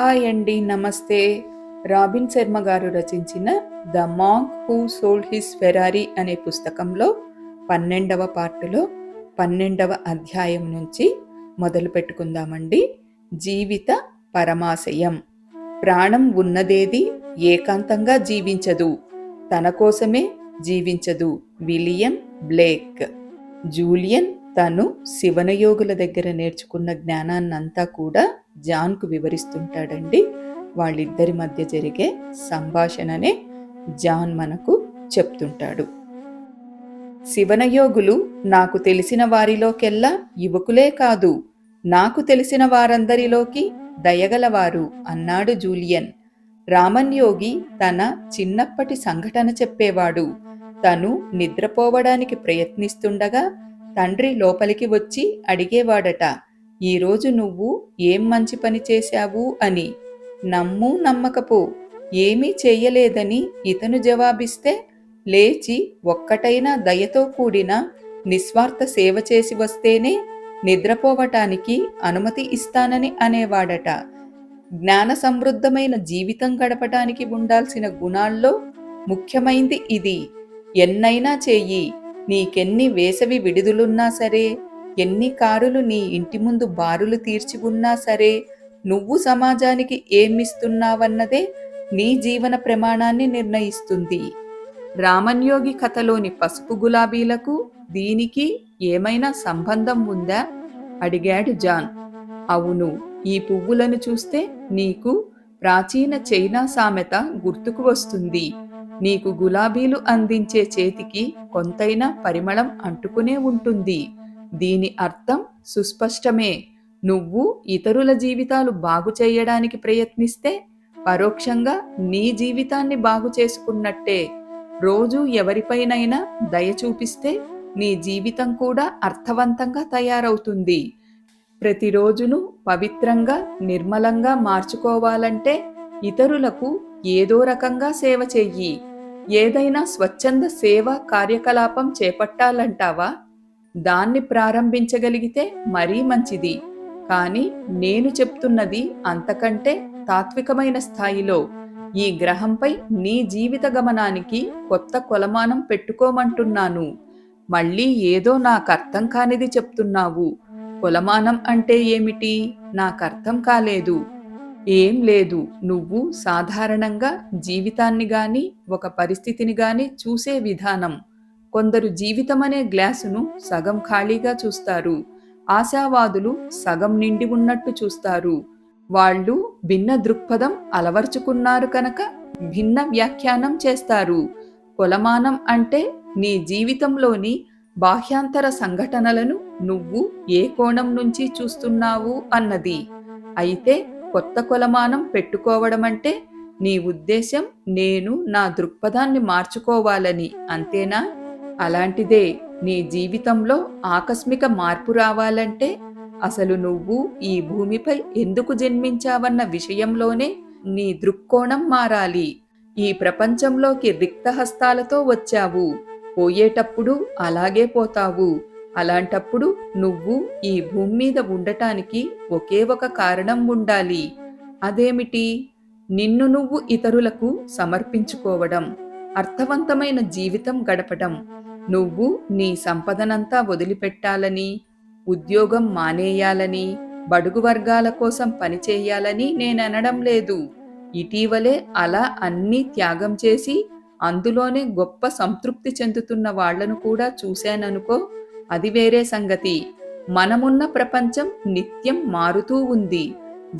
Hi అండి, నమస్తే. Robin Sharma గారు రచించిన the monk who sold his Ferrari అనే పుస్తకంలో 12వ పార్టులో 12వ అధ్యాయం నుంచి మొదలు పెట్టుకుందామండి. జీవిత పరమాశయం. ప్రాణం ఉన్నదేది ఏకాంతంగా జీవించదు, తన కోసమే జీవించదు. William Blake. జూలియన్ తను శివనయోగుల దగ్గర నేర్చుకున్న జ్ఞానాన్నంతా కూడా జాన్కు వివరిస్తుంటాడండి. వాళ్ళిద్దరి మధ్య జరిగే సంభాషణనే జాన్ మనకు చెప్తుంటాడు. శివనయోగులు నాకు తెలిసిన వారిలోకెల్లా యువకులే కాదు, నాకు తెలిసిన వారందరిలోకి దయగలవారు అన్నాడు జూలియన్. రామన్ యోగి తన చిన్నప్పటి సంఘటన చెప్పేవాడు. తను నిద్రపోవడానికి ప్రయత్నిస్తుండగా తండ్రి లోపలికి వచ్చి అడిగేవాడట, ఈరోజు నువ్వు ఏం మంచి పని చేశావు అని. నమ్ము నమ్మకపో, ఏమీ చెయ్యలేదని ఇతను జవాబిస్తే, లేచి ఒక్కటైనా దయతో కూడిన నిస్వార్థ సేవ చేసి వస్తేనే నిద్రపోవటానికి అనుమతి ఇస్తానని అనేవాడట. జ్ఞాన సమృద్ధమైన జీవితం గడపటానికి ఉండాల్సిన గుణాల్లో ముఖ్యమైంది ఇది. ఎన్నైనా చెయ్యి, నీకెన్ని వేసవి విడుదలున్నా సరే, ఎన్ని కారులు నీ ఇంటి ముందు బారులు తీర్చి ఉన్నా సరే, నువ్వు సమాజానికి ఏమిస్తున్నావన్నదే నీ జీవన ప్రమాణాన్ని నిర్ణయిస్తుంది. రామన్యోగి కథలోని పసుపు గులాబీలకు దీనికి ఏమైనా సంబంధం ఉందా అడిగాడు జాన్. అవును, ఈ పువ్వులను చూస్తే నీకు ప్రాచీన చైనా సామెత గుర్తుకు వస్తుంది. నీకు గులాబీలు అందించే చేతికి కొంతైనా పరిమళం అంటుకునే ఉంటుంది. దీని అర్థం సుస్పష్టమే. నువ్వు ఇతరుల జీవితాలు బాగు చేయడానికి ప్రయత్నిస్తే పరోక్షంగా నీ జీవితాన్ని బాగు చేసుకున్నట్టే. రోజు ఎవరిపైనైనా దయ చూపిస్తే నీ జీవితం కూడా అర్థవంతంగా తయారవుతుంది. ప్రతిరోజును పవిత్రంగా, నిర్మలంగా మార్చుకోవాలంటే ఇతరులకు ఏదో రకంగా సేవ చెయ్యి. ఏదైనా స్వచ్ఛంద సేవా కార్యకలాపం చేపట్టాలంటావా? దాన్ని ప్రారంభించగలిగితే మరీ మంచిది. కానీ నేను చెప్తున్నది అంతకంటే తాత్వికమైన స్థాయిలో. ఈ గ్రహంపై నీ జీవిత గమనానికి కొత్త కొలమానం పెట్టుకోమంటున్నాను. మళ్ళీ ఏదో నాకర్థం కానిది చెప్తున్నావు. కొలమానం అంటే ఏమిటి? నాకర్థం కాలేదు. ఏం లేదు, నువ్వు సాధారణంగా జీవితాన్ని గాని ఒక పరిస్థితిని గాని చూసే విధానం. కొందరు జీవితమనే గ్లాసును సగం ఖాళీగా చూస్తారు. ఆశావాదులు సగం నిండి ఉన్నట్టు చూస్తారు. వాళ్ళు భిన్న దృక్పథం అలవర్చుకున్నారు కనుక భిన్న వ్యాఖ్యానం చేస్తారు. కొలమానం అంటే నీ జీవితంలోని బాహ్యాంతర సంఘటనలను నువ్వు ఏ కోణం నుంచి చూస్తున్నావు అన్నది. అయితే కొత్త కొలమానం పెట్టుకోవడమంటే నీ ఉద్దేశం నేను నా దృక్పథాన్ని మార్చుకోవాలని, అంతేనా? అలాంటిదే నీ జీవితంలో ఆకస్మిక మార్పు రావాలంటే అసలు నువ్వు ఈ భూమిపై ఎందుకు జన్మించావన్న విషయంలోనే నీ దృక్కోణం మారాలి. ఈ ప్రపంచంలోకి రిక్తహస్తాలతో వచ్చావు, పోయేటప్పుడు అలాగే పోతావు. అలాంటప్పుడు నువ్వు ఈ భూమి మీద ఉండటానికి ఒకే ఒక కారణం ఉండాలి. అదేమిటి? నిన్ను నువ్వు ఇతరులకు సమర్పించుకోవడం, అర్థవంతమైన జీవితం గడపడం. నువ్వు నీ సంపదనంతా వదిలిపెట్టాలని, ఉద్యోగం మానేయాలని, బడుగు వర్గాల కోసం పనిచేయాలని నేననడం లేదు. ఇటీవలే అలా అన్నీ త్యాగం చేసి అందులోనే గొప్ప సంతృప్తి చెందుతున్న వాళ్లను కూడా చూశాననుకో, అది వేరే సంగతి. మనమున్న ప్రపంచం నిత్యం మారుతూ ఉంది.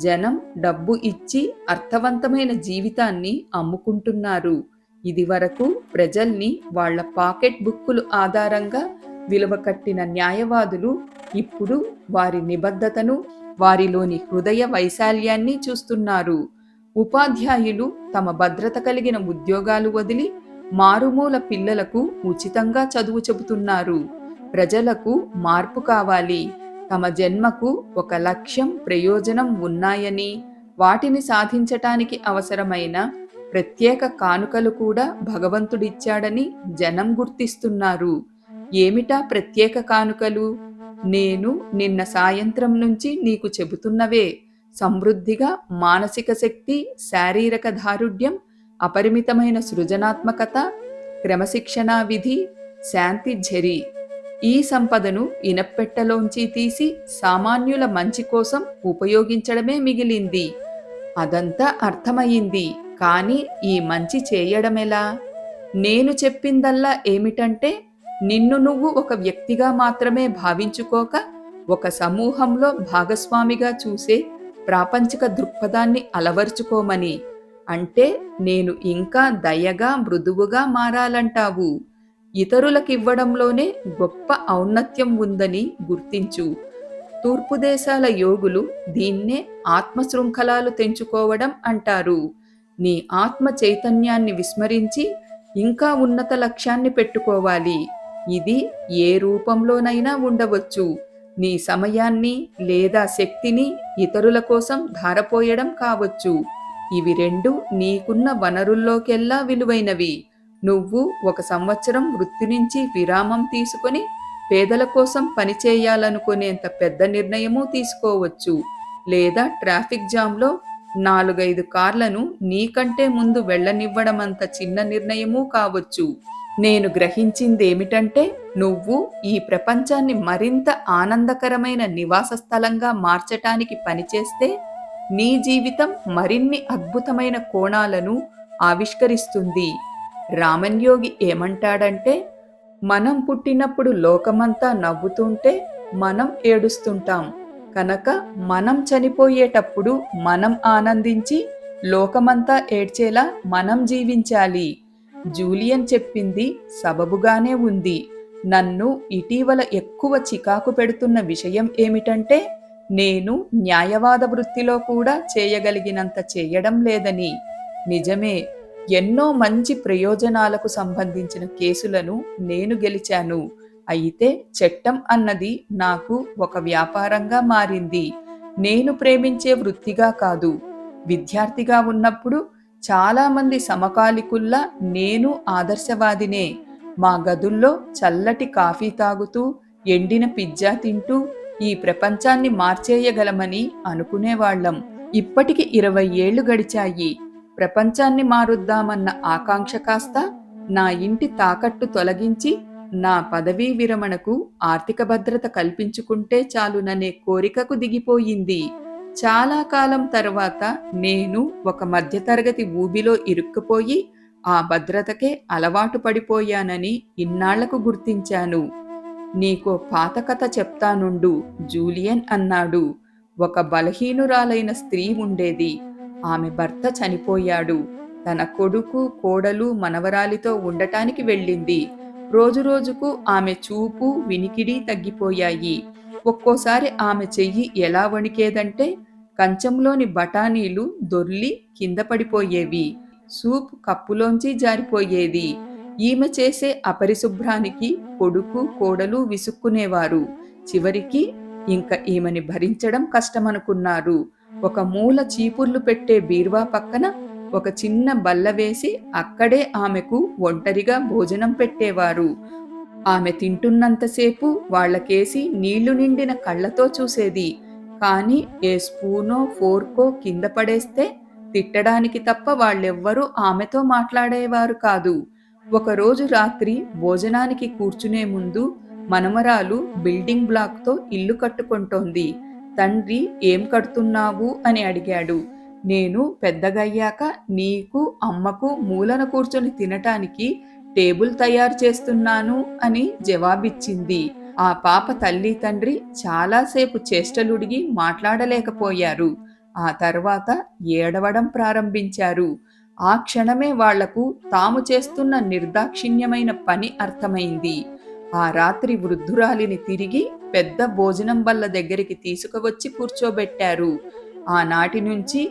జనం డబ్బు ఇచ్చి అర్థవంతమైన జీవితాన్ని అమ్ముకుంటున్నారు. ఇదివరకు ప్రజల్ని వాళ్ల పాకెట్ బుక్కులు ఆధారంగా విలువ కట్టిన న్యాయవాదులు ఇప్పుడు వారి నిబద్ధతను, వారిలోని హృదయ వైశాల్యాన్ని చూస్తున్నారు. ఉపాధ్యాయులు తమ భద్రత కలిగిన ఉద్యోగాలు వదిలి మారుమూల పిల్లలకు ఉచితంగా చదువు చెబుతున్నారు. ప్రజలకు మార్పు కావాలి. తమ జన్మకు ఒక లక్ష్యం, ప్రయోజనం ఉన్నాయని, వాటిని సాధించటానికి అవసరమైన ప్రత్యేక కానుకలు కూడా భగవంతుడిచ్చాడని జనం గుర్తిస్తున్నారు. ఏమిటా ప్రత్యేక కానుకలు? నేను నిన్న సాయంత్రం నుంచి నీకు చెబుతున్నవే. సమృద్ధిగా మానసిక శక్తి, శారీరక దారుఢ్యం, అపరిమితమైన సృజనాత్మకత, క్రమశిక్షణా విధి, శాంతి ఝరి. ఈ సంపదను ఇనప్పెట్టెలోంచి తీసి సామాన్యుల మంచి కోసం ఉపయోగించడమే మిగిలింది. అదంతా అర్థమయింది. కాని ఈ మంచి చేయడమెలా? నేను చెప్పిందల్లా ఏమిటంటే, నిన్ను నువ్వు ఒక వ్యక్తిగా మాత్రమే భావించుకోక, ఒక సమూహంలో భాగస్వామిగా చూసే ప్రాపంచిక దృక్పథాన్ని అలవర్చుకోమని. అంటే నేను ఇంకా దయగా, మృదువుగా మారాలంటావు. ఇతరులకివ్వడంలోనే గొప్ప ఔన్నత్యం ఉందని గుర్తించు. తూర్పు దేశాల యోగులు దీన్నే ఆత్మశృంఖలాలు తెంచుకోవడం అంటారు. నీ ఆత్మ చైతన్యాన్ని విస్మరించి ఇంకా ఉన్నత లక్ష్యాన్ని పెట్టుకోవాలి. ఇది ఏ రూపంలోనైనా ఉండవచ్చు. నీ సమయాన్ని లేదా శక్తిని ఇతరుల కోసం ధారపోయడం కావచ్చు. ఇవి రెండు నీకున్న వనరుల్లోకెల్లా విలువైనవి. నువ్వు 1 సంవత్సరం వృత్తి నుంచి విరామం తీసుకొని పేదల కోసం పనిచేయాలనుకునేంత పెద్ద నిర్ణయమూ తీసుకోవచ్చు. లేదా ట్రాఫిక్ జామ్లో 4-5 కార్లను నీకంటే ముందు వెళ్లనివ్వడమంత చిన్న నిర్ణయమూ కావచ్చు. నేను గ్రహించిందేమిటంటే, నువ్వు ఈ ప్రపంచాన్ని మరింత ఆనందకరమైన నివాస స్థలంగా మార్చటానికి పనిచేస్తే నీ జీవితం మరిన్ని అద్భుతమైన కోణాలను ఆవిష్కరిస్తుంది. రామన్ యోగి ఏమంటాడంటే, మనం పుట్టినప్పుడు లోకమంతా నవ్వుతుంటే మనం ఏడుస్తుంటాం. కనుక మనం చనిపోయేటప్పుడు మనం ఆనందించి లోకమంతా ఏడ్చేలా మనం జీవించాలి. జూలియన్ చెప్పింది సబబుగానే ఉంది. నన్ను ఇటీవల ఎక్కువ చికాకు పెడుతున్న విషయం ఏమిటంటే, నేను న్యాయవాద వృత్తిలో కూడా చేయగలిగినంత చేయడం లేదని. నిజమే, ఎన్నో మంచి ప్రయోజనాలకు సంబంధించిన కేసులను నేను గెలిచాను. అయితే చట్టం అన్నది నాకు ఒక వ్యాపారంగా మారింది. నేను ప్రేమించే వృత్తిగా కాదు. విద్యార్థిగా ఉన్నప్పుడు చాలామంది సమకాలికుల్లా నేను ఆదర్శవాదినే. మా గదుల్లో చల్లటి కాఫీ తాగుతూ, ఎండిన పిజ్జా తింటూ ఈ ప్రపంచాన్ని మార్చేయగలమని అనుకునేవాళ్లం. ఇప్పటికి 20 ఏళ్లు గడిచాయి. ప్రపంచాన్ని మారుద్దామన్న ఆకాంక్ష కాస్త నా ఇంటి తాకట్టు తొలగించి నా పదవీ విరమణకు ఆర్థిక భద్రత కల్పించుకుంటే చాలుననే కోరికకు దిగిపోయింది. చాలా కాలం తర్వాత నేను ఒక మధ్యతరగతి ఊబిలో ఇరుక్కుపోయి ఆ భద్రతకే అలవాటు పడిపోయానని ఇన్నాళ్లకు గుర్తించాను. నీకో పాత కథ చెప్తానుండు, జూలియన్ అన్నాడు. ఒక బలహీనురాలైన స్త్రీ ఉండేది. ఆమె భర్త చనిపోయాడు. తన కొడుకు, కోడలు, మనవరాలితో ఉండటానికి వెళ్ళింది. రోజురోజుకు ఆమె చూపు, వినికిడి తగ్గిపోయాయి. ఒక్కోసారి ఆమె చెయ్యి ఎలా వణికేదంటే కంచంలోని బఠానీలు దొర్లి కింద పడిపోయేవి. సూప్ కప్పులోంచి జారిపోయేది. ఈమె చేసే అపరిశుభ్రానికి కొడుకు, కోడలు విసుక్కునేవారు. చివరికి ఇంక ఈమెని భరించడం కష్టమనుకున్నారు. ఒక మూల చీపుర్లు పెట్టే బీరువా పక్కన ఒక చిన్న బల్ల వేసి అక్కడే ఆమెకు ఒంటరిగా భోజనం పెట్టేవారు. ఆమె తింటున్నంతసేపు వాళ్లకేసి నీళ్లు నిండిన కళ్లతో చూసేది. కాని ఏ స్పూనో ఫోర్కో కింద పడేస్తే తిట్టడానికి తప్ప వాళ్ళెవ్వరూ ఆమెతో మాట్లాడేవారు కాదు. ఒకరోజు రాత్రి భోజనానికి కూర్చునే ముందు మనమరాలు బిల్డింగ్ బ్లాక్తో ఇల్లు కట్టుకుంటోంది. తండ్రి ఏం కడుతున్నావు అని అడిగాడు. నేను పెద్దగయ్యాక నీకు, అమ్మకు మూలన కూర్చొని తినటానికి టేబుల్ తయారు చేస్తున్నాను అని జవాబిచ్చింది. ఆ పాప తల్లి తండ్రి చాలాసేపు చేష్టలుడిగి మాట్లాడలేకపోయారు. ఆ తర్వాత ఏడవడం ప్రారంభించారు. ఆ క్షణమే వాళ్లకు తాము చేస్తున్న నిర్దాక్షిణ్యమైన పని అర్థమైంది. ఆ రాత్రి వృద్ధురాలిని తిరిగి పెద్ద భోజనం బల్ల దగ్గరికి తీసుకువచ్చి కూర్చోబెట్టారు. ఆనాటి నుంచి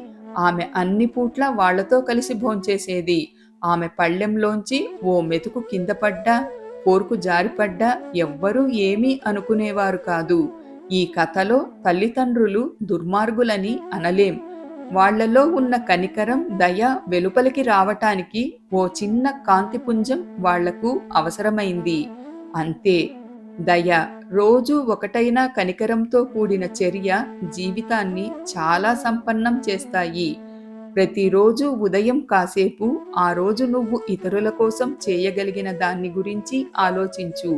ఆమె అన్ని పూట్ల వాళ్లతో కలిసి భోంచేసేది. ఆమె పళ్ళెంలోంచి ఓ మెతుకు కింద పడ్డా, పోర్కు జారిపడ్డా ఎవ్వరూ ఏమీ అనుకునేవారు కాదు. ఈ కథలో తల్లిదండ్రులు దుర్మార్గులని అనలేం. వాళ్లలో ఉన్న కనికరం, దయ వెలుపలికి రావటానికి ఓ చిన్న కాంతిపుంజం వాళ్లకు అవసరమైంది. అంతే. దయ, రోజు ఒకటైనా కనికరంతో కూడిన చర్య జీవితాన్ని చాలా సంపన్నం చేస్తాయి. ప్రతిరోజు ఉదయం కాసేపు ఆ రోజు నువ్వు ఇతరుల కోసం చేయగలిగిన దాన్ని గురించి ఆలోచించు.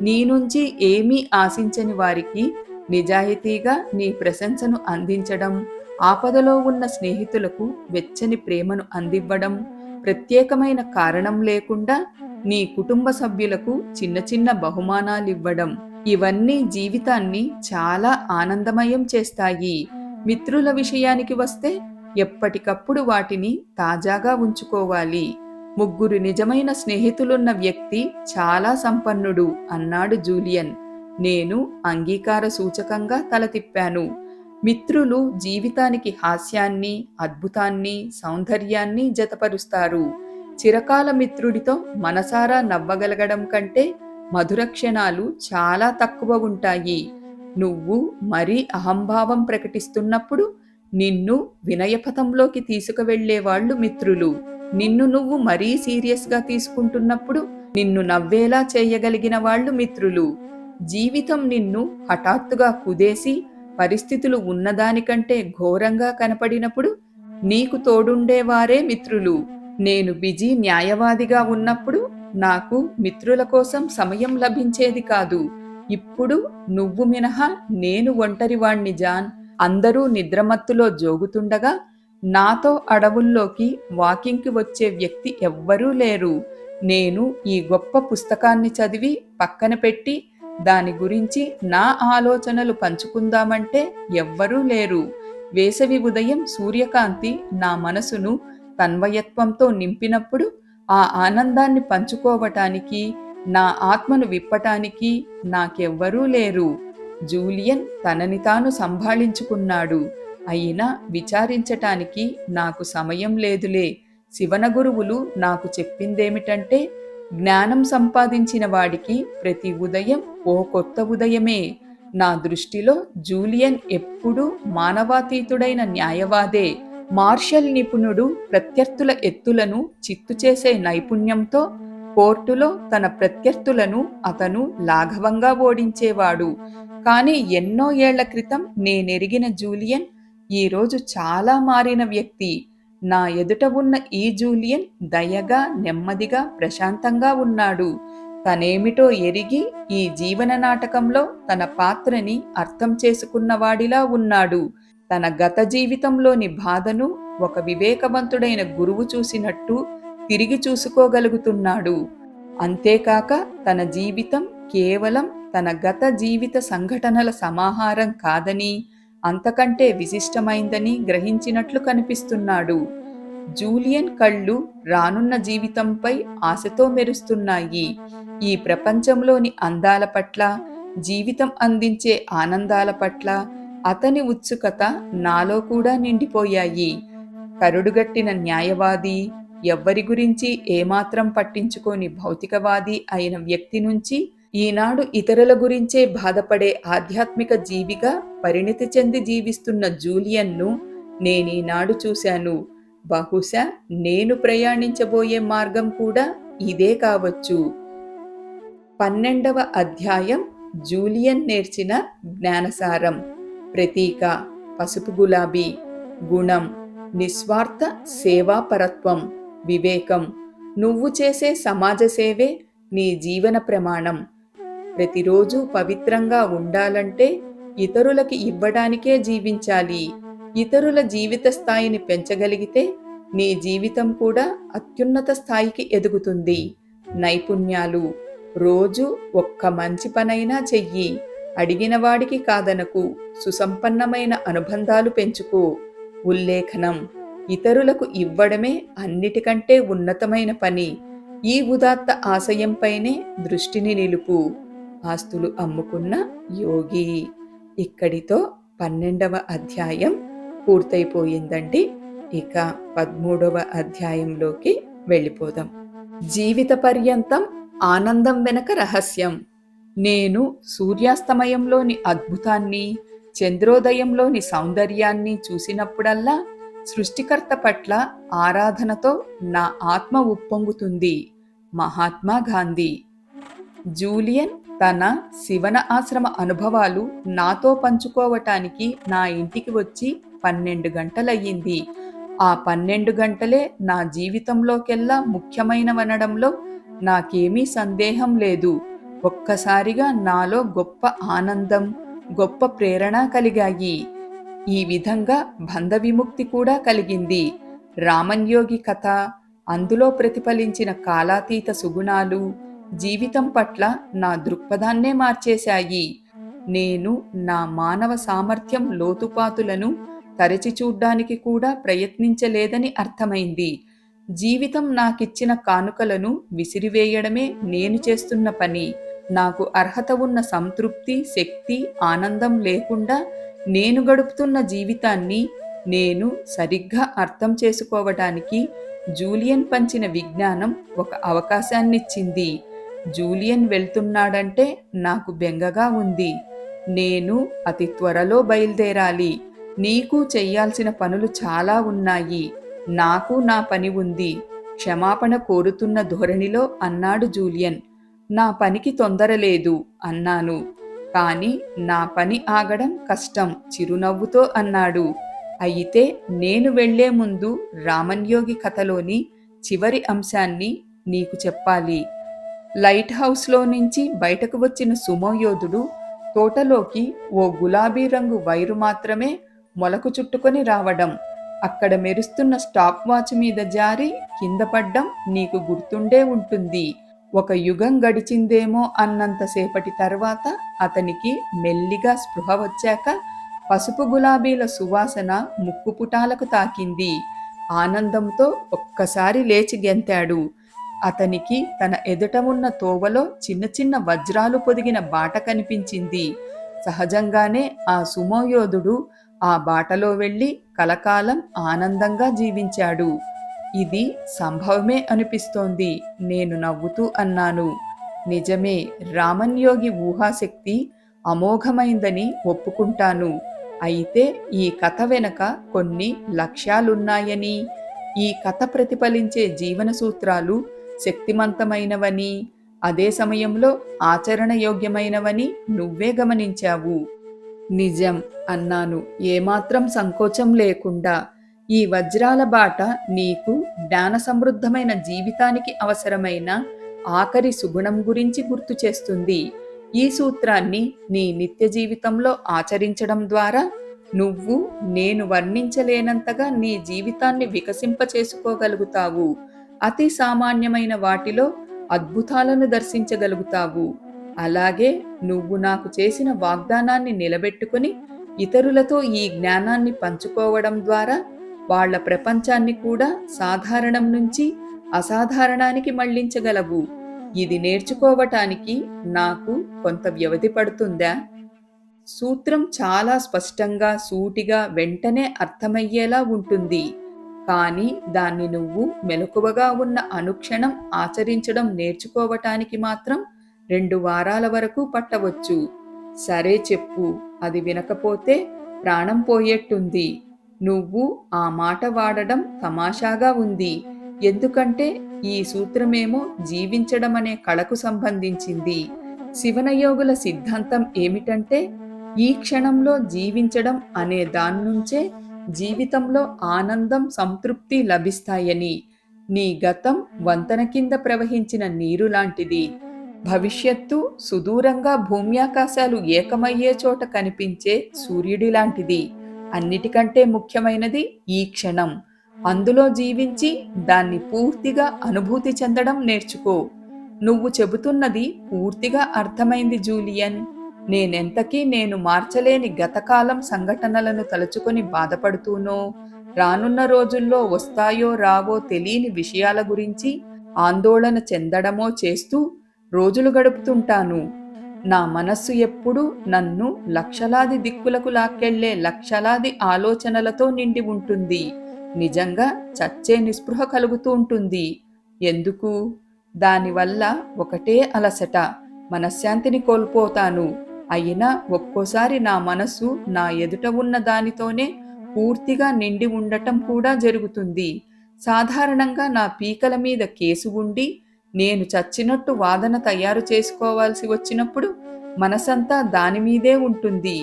నీ నుంచి ఏమీ ఆశించని వారికి నిజాయితీగా నీ ప్రశంసను అందించడం, ఆపదలో ఉన్న స్నేహితులకు వెచ్చని ప్రేమను అందివ్వడం, ప్రత్యేకమైన కారణం లేకుండా నీ కుటుంబ సభ్యులకు చిన్న చిన్న బహుమానాలివ్వడం, ఇవన్నీ జీవితాన్ని చాలా ఆనందమయం చేస్తాయి. మిత్రుల విషయానికి వస్తే ఎప్పటికప్పుడు వాటిని తాజాగా ఉంచుకోవాలి. ముగ్గురు నిజమైన స్నేహితులున్న వ్యక్తి చాలా సంపన్నుడు అన్నాడు జూలియన్. నేను అంగీకార సూచకంగా తల తిప్పాను. మిత్రులు జీవితానికి హాస్యాన్ని, అద్భుతాన్ని, సౌందర్యాన్ని జతపరుస్తారు. చిరకాల మిత్రుడితో మనసారా నవ్వగలగడం కంటే మధుర క్షణాలు చాలా తక్కువ ఉంటాయి. నువ్వు మరీ అహంభావం ప్రకటిస్తున్నప్పుడు నిన్ను వినయపథంలోకి తీసుకువెళ్లేవాళ్లు మిత్రులు. నిన్ను నువ్వు మరీ సీరియస్గా తీసుకుంటున్నప్పుడు నిన్ను నవ్వేలా చేయగలిగిన వాళ్ళు మిత్రులు. జీవితం నిన్ను హఠాత్తుగా కుదేసి పరిస్థితులు ఉన్నదానికంటే ఘోరంగా కనపడినప్పుడు నీకు తోడుండేవారే మిత్రులు. నేను బిజీ న్యాయవాదిగా ఉన్నప్పుడు నాకు మిత్రుల కోసం సమయం లభించేది కాదు. ఇప్పుడు నువ్వు మినహా నేను ఒంటరివాణ్ణి జాన్. అందరూ నిద్రమత్తులో జోగుతుండగా నాతో అడవుల్లోకి వాకింగ్కి వచ్చే వ్యక్తి ఎవ్వరూ లేరు. నేను ఈ గొప్ప పుస్తకాన్ని చదివి పక్కన పెట్టి దాని గురించి నా ఆలోచనలు పంచుకుందామంటే ఎవ్వరూ లేరు. వేసవి ఉదయం సూర్యకాంతి నా మనసును తన్మయత్వంతో నింపినప్పుడు ఆ ఆనందాన్ని పంచుకోవటానికి, నా ఆత్మను విప్పటానికి నాకెవ్వరూ లేరు. జూలియన్ తనని తాను సంభాళించుకున్నాడు. అయినా విచారించటానికి నాకు సమయం లేదులే. శివన గురువులు నాకు చెప్పిందేమిటంటే, జ్ఞానం సంపాదించిన వాడికి ప్రతి ఉదయం ఓ కొత్త ఉదయమే. నా దృష్టిలో జూలియన్ ఎప్పుడూ మానవాతీతుడైన న్యాయవాదే. మార్షల్ నిపుణుడు ప్రత్యర్థుల ఎత్తులను చిత్తు చేసే నైపుణ్యంతో కోర్టులో తన ప్రత్యర్థులను అతను లాఘవంగా ఓడించేవాడు. కానీ ఎన్నో ఏళ్ల క్రితం నేనెరిగిన జూలియన్ ఈరోజు చాలా మారిన వ్యక్తి. నా ఎదుట ఉన్న ఈ జూలియన్ దయగా, నెమ్మదిగా, ప్రశాంతంగా ఉన్నాడు. తనేమిటో ఎరిగి ఈ జీవన నాటకంలో తన పాత్రని అర్థం చేసుకున్నవాడిలా ఉన్నాడు. తన గత జీవితంలోని బాధను ఒక వివేకవంతుడైన గురువు చూసినట్టు తిరిగి చూసుకోగలుగుతున్నాడు. అంతేకాక తన జీవితం కేవలం తన గత జీవిత సంఘటనల సమాహారం కాదని, అంతకంటే విశిష్టమైందని గ్రహించినట్లు కనిపిస్తున్నాడు. జూలియన్ కళ్ళు రానున్న జీవితంపై ఆశతో మెరుస్తున్నాయి. ఈ ప్రపంచంలోని అందాల పట్ల, జీవితం అందించే ఆనందాల పట్ల అతని ఉత్సుకత నాలో కూడా నిండిపోయాయి. కరుడుగట్టిన న్యాయవాది, ఎవ్వరి గురించి ఏమాత్రం పట్టించుకోని భౌతికవాది అయిన వ్యక్తి నుంచి ఈనాడు ఇతరుల గురించే బాధపడే ఆధ్యాత్మిక జీవిగా పరిణితి చెంది జీవిస్తున్న జూలియన్ను నేనీనాడు చూశాను. బహుశా నేను ప్రయాణించబోయే మార్గం కూడా ఇదే కావచ్చు. 12వ అధ్యాయం జూలియన్ నేర్చిన జ్ఞానసారం. ప్రతీక, పసుపు గులాబీ. గుణం, నిస్వార్థ సేవాపరత్వం. వివేకం, నువ్వు చేసే సమాజ సేవే నీ జీవన ప్రమాణం. ప్రతిరోజు పవిత్రంగా ఉండాలంటే ఇతరులకి ఇవ్వడానికే జీవించాలి. ఇతరుల జీవిత స్థాయిని పెంచగలిగితే నీ జీవితం కూడా అత్యున్నత స్థాయికి ఎదుగుతుంది. నైపుణ్యాలు, రోజు ఒక్క మంచి పనైనా చెయ్యి. అడిగిన వాడికి కాదనకు. సుసంపన్నమైన అనుబంధాలు పెంచుకో. ఉల్లేఖనం, ఇతరులకు ఇవ్వడమే అన్నిటికంటే ఉన్నతమైన పని. ఈ ఉదాత్త ఆశయంపైనే దృష్టిని నిలుపు. ఆస్తులు అమ్ముకున్న యోగి. ఇక్కడితో 12వ అధ్యాయం పూర్తయిపోయిందండి. ఇక 13వ అధ్యాయంలోకి వెళ్ళిపోదాం. జీవిత పర్యంతం ఆనందం వెనక రహస్యం. నేను సూర్యాస్తమయంలోని అద్భుతాన్ని, చంద్రోదయంలోని సౌందర్యాన్ని చూసినప్పుడల్లా సృష్టికర్త పట్ల ఆరాధనతో నా ఆత్మ ఉప్పొంగుతుంది. మహాత్మా గాంధీ. జూలియన్ తన శివన ఆశ్రమ అనుభవాలు నాతో పంచుకోవటానికి నా ఇంటికి వచ్చి 12 గంటలయ్యింది. ఆ 12 గంటలే నా జీవితంలోకెల్లా ముఖ్యమైనవనడంలో నాకేమీ సందేహం లేదు. ఒక్కసారిగా నాలో గొప్ప ఆనందం, గొప్ప ప్రేరణ కలిగాయి. ఈ విధంగా బంధ విముక్తి కూడా కలిగింది. రామన్యోగి కథ, అందులో ప్రతిఫలించిన కాలాతీత సుగుణాలు జీవితం పట్ల నా దృక్పథాన్నే మార్చేశాయి. నేను నా మానవ సామర్థ్యం లోతుపాతులను తరచి చూడ్డానికి కూడా ప్రయత్నించలేదని అర్థమైంది. జీవితం నాకిచ్చిన కానుకలను విసిరివేయడమే నేను చేస్తున్న పని. నాకు అర్హత ఉన్న సంతృప్తి, శక్తి, ఆనందం లేకుండా నేను గడుపుతున్న జీవితాన్ని నేను సరిగ్గా అర్థం చేసుకోవటానికి జూలియన్ పంచిన విజ్ఞానం ఒక అవకాశాన్నిచ్చింది. జూలియన్ వెళ్తున్నాడంటే నాకు బెంగగా ఉంది. నేను అతి త్వరలో బయలుదేరాలి. నీకు చెయ్యాల్సిన పనులు చాలా ఉన్నాయి. నాకు నా పని ఉంది. క్షమాపణ కోరుతున్న ధోరణిలో అన్నాడు జూలియన్. నా పనికి తొందర లేదు అన్నాను. కాని నా పని ఆగడం కష్టం చిరునవ్వుతో అన్నాడు. అయితే నేను వెళ్లే ముందు రామన్యోగి కథలోని చివరి అంశాన్ని నీకు చెప్పాలి. లైట్ హౌస్లో నుంచి బయటకు వచ్చిన సుమోయోధుడు తోటలోకి ఓ గులాబీ రంగు వైరు మాత్రమే మొలకు చుట్టుకొని రావడం, అక్కడ మెరుస్తున్న స్టాప్ వాచ్ మీద జారి కింద పడ్డం నీకు గుర్తుండే ఉంటుంది. ఒక యుగం గడిచిందేమో అన్నంతసేపటి తర్వాత అతనికి మెల్లిగా స్పృహ వచ్చాక పసుపు గులాబీల సువాసన ముక్కుపుటాలకు తాకింది. ఆనందంతో ఒక్కసారి లేచి గెంతాడు. అతనికి తన ఎదుట ఉన్న తోవలో చిన్న చిన్న వజ్రాలు పొదిగిన బాట కనిపించింది. సహజంగానే ఆ సుమోయోధుడు ఆ బాటలో వెళ్ళి కలకాలం ఆనందంగా జీవించాడు. ఇది సంభవమే అనిపిస్తోంది, నేను నవ్వుతూ అన్నాను. నిజమే, రామన్యోగి ఊహాశక్తి అమోఘమైందని ఒప్పుకుంటాను. అయితే ఈ కథ వెనక కొన్ని లక్ష్యాలున్నాయని, ఈ కథ ప్రతిఫలించే జీవన సూత్రాలు శక్తిమంతమైనవని, అదే సమయంలో ఆచరణయోగ్యమైనవని నువ్వే గమనించావు. నిజం అన్నాను, ఏమాత్రం సంకోచం లేకుండా. ఈ వజ్రాల బాట నీకు జ్ఞాన సమృద్ధమైన జీవితానికి అవసరమైన ఆఖరి సుగుణం గురించి గుర్తు చేస్తుంది. ఈ సూత్రాన్ని నీ నిత్య జీవితంలో ఆచరించడం ద్వారా నువ్వు నేను వర్ణించలేనంతగా నీ జీవితాన్ని వికసింపచేసుకోగలుగుతావు. అతి సామాన్యమైన వాటిలో అద్భుతాలను దర్శించగలుగుతావు. అలాగే నువ్వు నాకు చేసిన వాగ్దానాన్ని నిలబెట్టుకుని ఇతరులతో ఈ జ్ఞానాన్ని పంచుకోవడం ద్వారా వాళ్ల ప్రపంచాన్ని కూడా సాధారణం నుంచి అసాధారణానికి మళ్లించగలవు. ఇది నేర్చుకోవటానికి నాకు కొంత వ్యవధి పడుతుందా? సూత్రం చాలా స్పష్టంగా, సూటిగా, వెంటనే అర్థమయ్యేలా ఉంటుంది. కానీ దాన్ని నువ్వు మెలకువగా ఉన్న అనుక్షణం ఆచరించడం నేర్చుకోవటానికి మాత్రం 2 వారాల వరకు పట్టవచ్చు. సరే చెప్పు. అది వినకపోతే ప్రాణం పోయేట్టుంది. నువ్వు ఆ మాట వాడడం తమాషాగా ఉంది. ఎందుకంటే ఈ సూత్రమేమో జీవించడం అనే కళకు సంబంధించింది. శివనయోగుల సిద్ధాంతం ఏమిటంటే ఈ క్షణంలో జీవించడం అనే దాన్నుంచే జీవితంలో ఆనందం, సంతృప్తి లభిస్తాయని. నీ గతం వంతెన కింద ప్రవహించిన నీరు లాంటిది. భవిష్యత్తు సుదూరంగా భూమ్యాకాశాలు ఏకమయ్యే చోట కనిపించే సూర్యుడి లాంటిది. అన్నిటికంటే ముఖ్యమైనది ఈ క్షణం. అందులో జీవించి దాన్ని పూర్తిగా అనుభూతి చెందడం నేర్చుకో. నువ్వు చెబుతున్నది పూర్తిగా అర్థమైంది జూలియన్. నేనెంతకీ నేను మార్చలేని గతకాలం సంఘటనలను తలుచుకొని బాధపడుతూనో, రానున్న రోజుల్లో వస్తాయో రావో తెలియని విషయాల గురించి ఆందోళన చెందడమో చేస్తూ రోజులు గడుపుతుంటాను. నా మనస్సు ఎప్పుడూ నన్ను లక్షలాది దిక్కులకు లాక్కెళ్లే లక్షలాది ఆలోచనలతో నిండి ఉంటుంది. నిజంగా చచ్చే నిస్పృహ కలుగుతూ ఉంటుంది. ఎందుకు? దానివల్ల ఒకటే అలసట, మనశ్శాంతిని కోల్పోతాను. అయినా ఒక్కోసారి నా మనసు నా ఎదుట ఉన్న దానితోనే పూర్తిగా నిండి ఉండటం కూడా జరుగుతుంది. సాధారణంగా నా పీకల మీద కేసు ఉండి నేను చచ్చినట్టు వాదన తయారు చేసుకోవాల్సి వచ్చినప్పుడు మనసంతా దానిమీదే ఉంటుంది.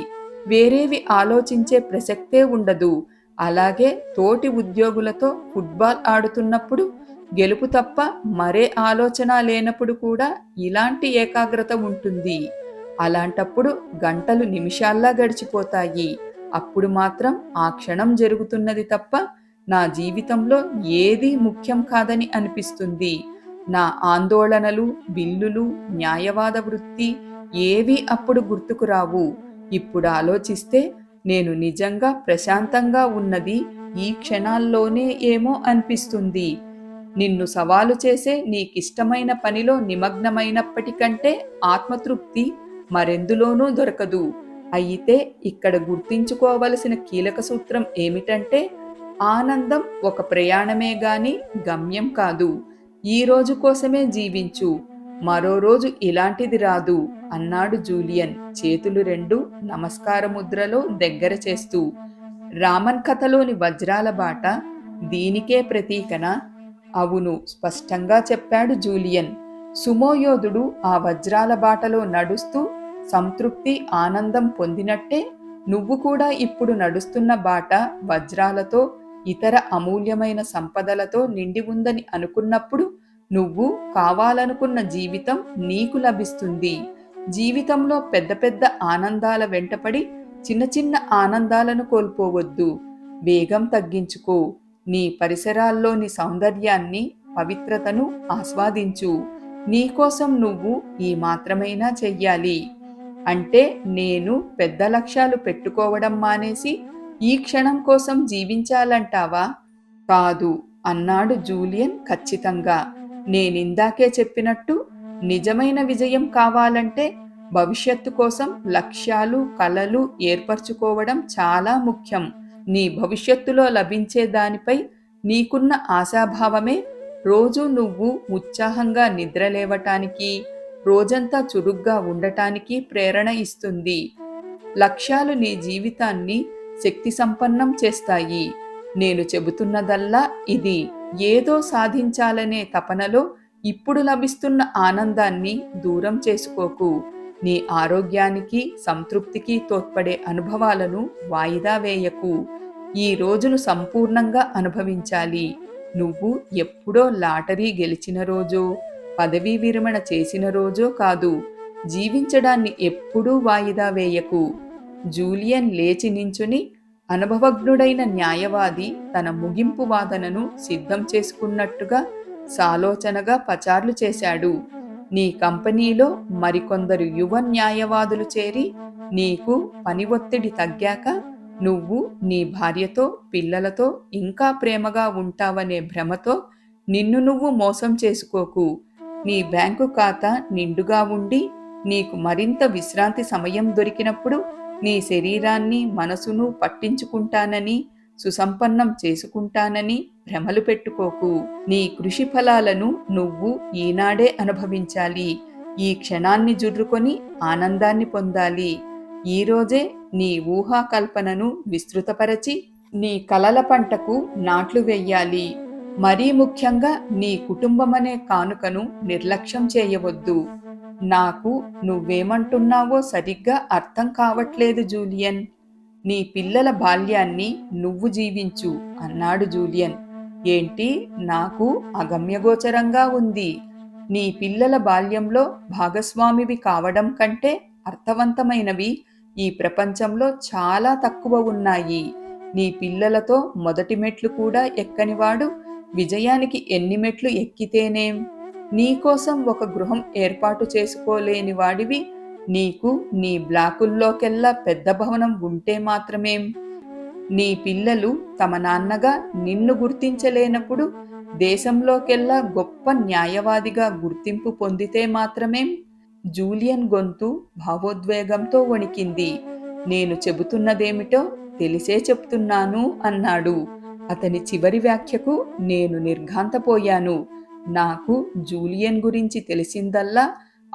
వేరేవి ఆలోచించే ప్రసక్తే ఉండదు. అలాగే తోటి ఉద్యోగులతో ఫుట్బాల్ ఆడుతున్నప్పుడు గెలుపు తప్ప మరే ఆలోచన లేనప్పుడు కూడా ఇలాంటి ఏకాగ్రత ఉంటుంది. అలాంటప్పుడు గంటలు నిమిషాల్లా గడిచిపోతాయి. అప్పుడు మాత్రం ఆ క్షణం జరుగుతున్నది తప్ప నా జీవితంలో ఏదీ ముఖ్యం కాదని అనిపిస్తుంది. నా ఆందోళనలు, బిల్లులు, న్యాయవాద వృత్తి ఏవీ అప్పుడు గుర్తుకు రావు. ఇప్పుడు ఆలోచిస్తే నేను నిజంగా ప్రశాంతంగా ఉన్నది ఈ క్షణాల్లోనే ఏమో అనిపిస్తుంది. నిన్ను సవాలు చేసే నీకిష్టమైన పనిలో నిమగ్నమైనప్పటికంటే ఆత్మతృప్తి మరెందులోనూ దొరకదు. అయితే ఇక్కడ గుర్తుంచుకోవలసిన కీలక సూత్రం ఏమిటంటే, ఆనందం ఒక ప్రయాణమే గాని గమ్యం కాదు. ఈ రోజు కోసమే జీవించు, మరో రోజు ఇలాంటిది రాదు అన్నాడు జూలియన్ చేతులు రెండు నమస్కార ముద్రలో దగ్గర చేస్తూ. రామన్ కథలోని వజ్రాల బాట దీనికే ప్రతీకనా? అవును, స్పష్టంగా చెప్పాడు జూలియన్. సుమోయోధుడు ఆ వజ్రాల బాటలో నడుస్తూ సంతృప్తి, ఆనందం పొందినట్టే నువ్వు కూడా ఇప్పుడు నడుస్తున్న బాట వజ్రాలతో, ఇతర అమూల్యమైన సంపదలతో నిండి ఉందని అనుకున్నప్పుడు నువ్వు కావాలనుకున్న జీవితం నీకు లభిస్తుంది. జీవితంలో పెద్ద పెద్ద ఆనందాల వెంటపడి చిన్న చిన్న ఆనందాలను కోల్పోవద్దు. వేగం తగ్గించుకో. నీ పరిసరాల్లోని సౌందర్యాన్ని, పవిత్రతను ఆస్వాదించు. నీకోసం నువ్వు ఈ మాత్రమైనా చెయ్యాలి. అంటే నేను పెద్ద లక్ష్యాలు పెట్టుకోవడం మానేసి ఈ క్షణం కోసం జీవించాలంటావా? కాదు అన్నాడు జూలియన్ ఖచ్చితంగా. నేనిందాకే చెప్పినట్టు నిజమైన విజయం కావాలంటే భవిష్యత్తు కోసం లక్ష్యాలు, కలలు ఏర్పరచుకోవడం చాలా ముఖ్యం. నీ భవిష్యత్తులో లభించే దానిపై నీకున్న ఆశాభావమే రోజు నువ్వు ఉత్సాహంగా నిద్రలేవటానికి, రోజంతా చురుగ్గా ఉండటానికి ప్రేరణ ఇస్తుంది. లక్ష్యాలు నీ జీవితాన్ని శక్తి సంపన్నం చేస్తాయి. నేను చెబుతున్నదల్లా ఇది. ఏదో సాధించాలనే తపనలో ఇప్పుడు లభిస్తున్న ఆనందాన్ని దూరం చేసుకోకు. నీ ఆరోగ్యానికి, సంతృప్తికి తోడ్పడే అనుభవాలను వాయిదా వేయకు. ఈ రోజును సంపూర్ణంగా అనుభవించాలి. నువ్వు ఎప్పుడో లాటరీ గెలిచిన రోజో, పదవీ విరమణ చేసిన రోజో కాదు. జీవించడాన్ని ఎప్పుడూ వాయిదా వేయకు. జూలియన్ లేచి నించుని అనుభవజ్ఞుడైన న్యాయవాది తన ముగింపు వాదనను సిద్ధం చేసుకున్నట్టుగా సాలోచనగా పచార్లు చేశాడు. నీ కంపెనీలో మరికొందరు యువ న్యాయవాదులు చేరి నీకు పని ఒత్తిడి తగ్గాక నువ్వు నీ భార్యతో, పిల్లలతో ఇంకా ప్రేమగా ఉంటావనే భ్రమతో నిన్ను నువ్వు మోసం చేసుకోకు. నీ బ్యాంకు ఖాతా నిండుగా ఉండి నీకు మరింత విశ్రాంతి సమయం దొరికినప్పుడు నీ శరీరాన్ని, మనసును పట్టించుకుంటానని, సుసంపన్నం చేసుకుంటానని భ్రమలు పెట్టుకోకు. నీ కృషి ఫలాలను నువ్వు ఈనాడే అనుభవించాలి. ఈ క్షణాన్ని జుర్రుకొని ఆనందాన్ని పొందాలి. ఈరోజే నీ ఊహాకల్పనను విస్తృతపరచి నీ కలల పంటకు నాట్లు వెయ్యాలి. మరీ ముఖ్యంగా నీ కుటుంబమనే కానుకను నిర్లక్ష్యం చేయవద్దు. నాకు నువ్వేమంటున్నావో సరిగ్గా అర్థం కావట్లేదు జూలియన్. నీ పిల్లల బాల్యాన్ని నువ్వు జీవించు అన్నాడు జూలియన్. ఏంటి, నాకు అగమ్యగోచరంగా ఉంది. నీ పిల్లల బాల్యంలో భాగస్వామివి కావడం కంటే అర్థవంతమైనవి ఈ ప్రపంచంలో చాలా తక్కువ ఉన్నాయి. నీ పిల్లలతో మొదటి మెట్లు కూడా ఎక్కనివాడు విజయానికి ఎన్ని మెట్లు ఎక్కితేనేం? నీకోసం ఒక గృహం ఏర్పాటు చేసుకోలేని వాడివి నీకు నీ బ్లాకుల్లోకెల్లా పెద్ద భవనం ఉంటే మాత్రమేం? నీ పిల్లలు తమ నాన్నగా నిన్ను గుర్తించలేనప్పుడు దేశంలోకెల్లా గొప్ప న్యాయవాదిగా గుర్తింపు పొందితే మాత్రమేం? జూలియన్ గొంతు భావోద్వేగంతో వణికింది. నేను చెబుతున్నదేమిటో తెలిసే చెప్తున్నాను అన్నాడు. అతని చివరి వ్యాఖ్యకు నేను నిర్ఘాంతపోయాను. నాకు జూలియన్ గురించి తెలిసిందల్లా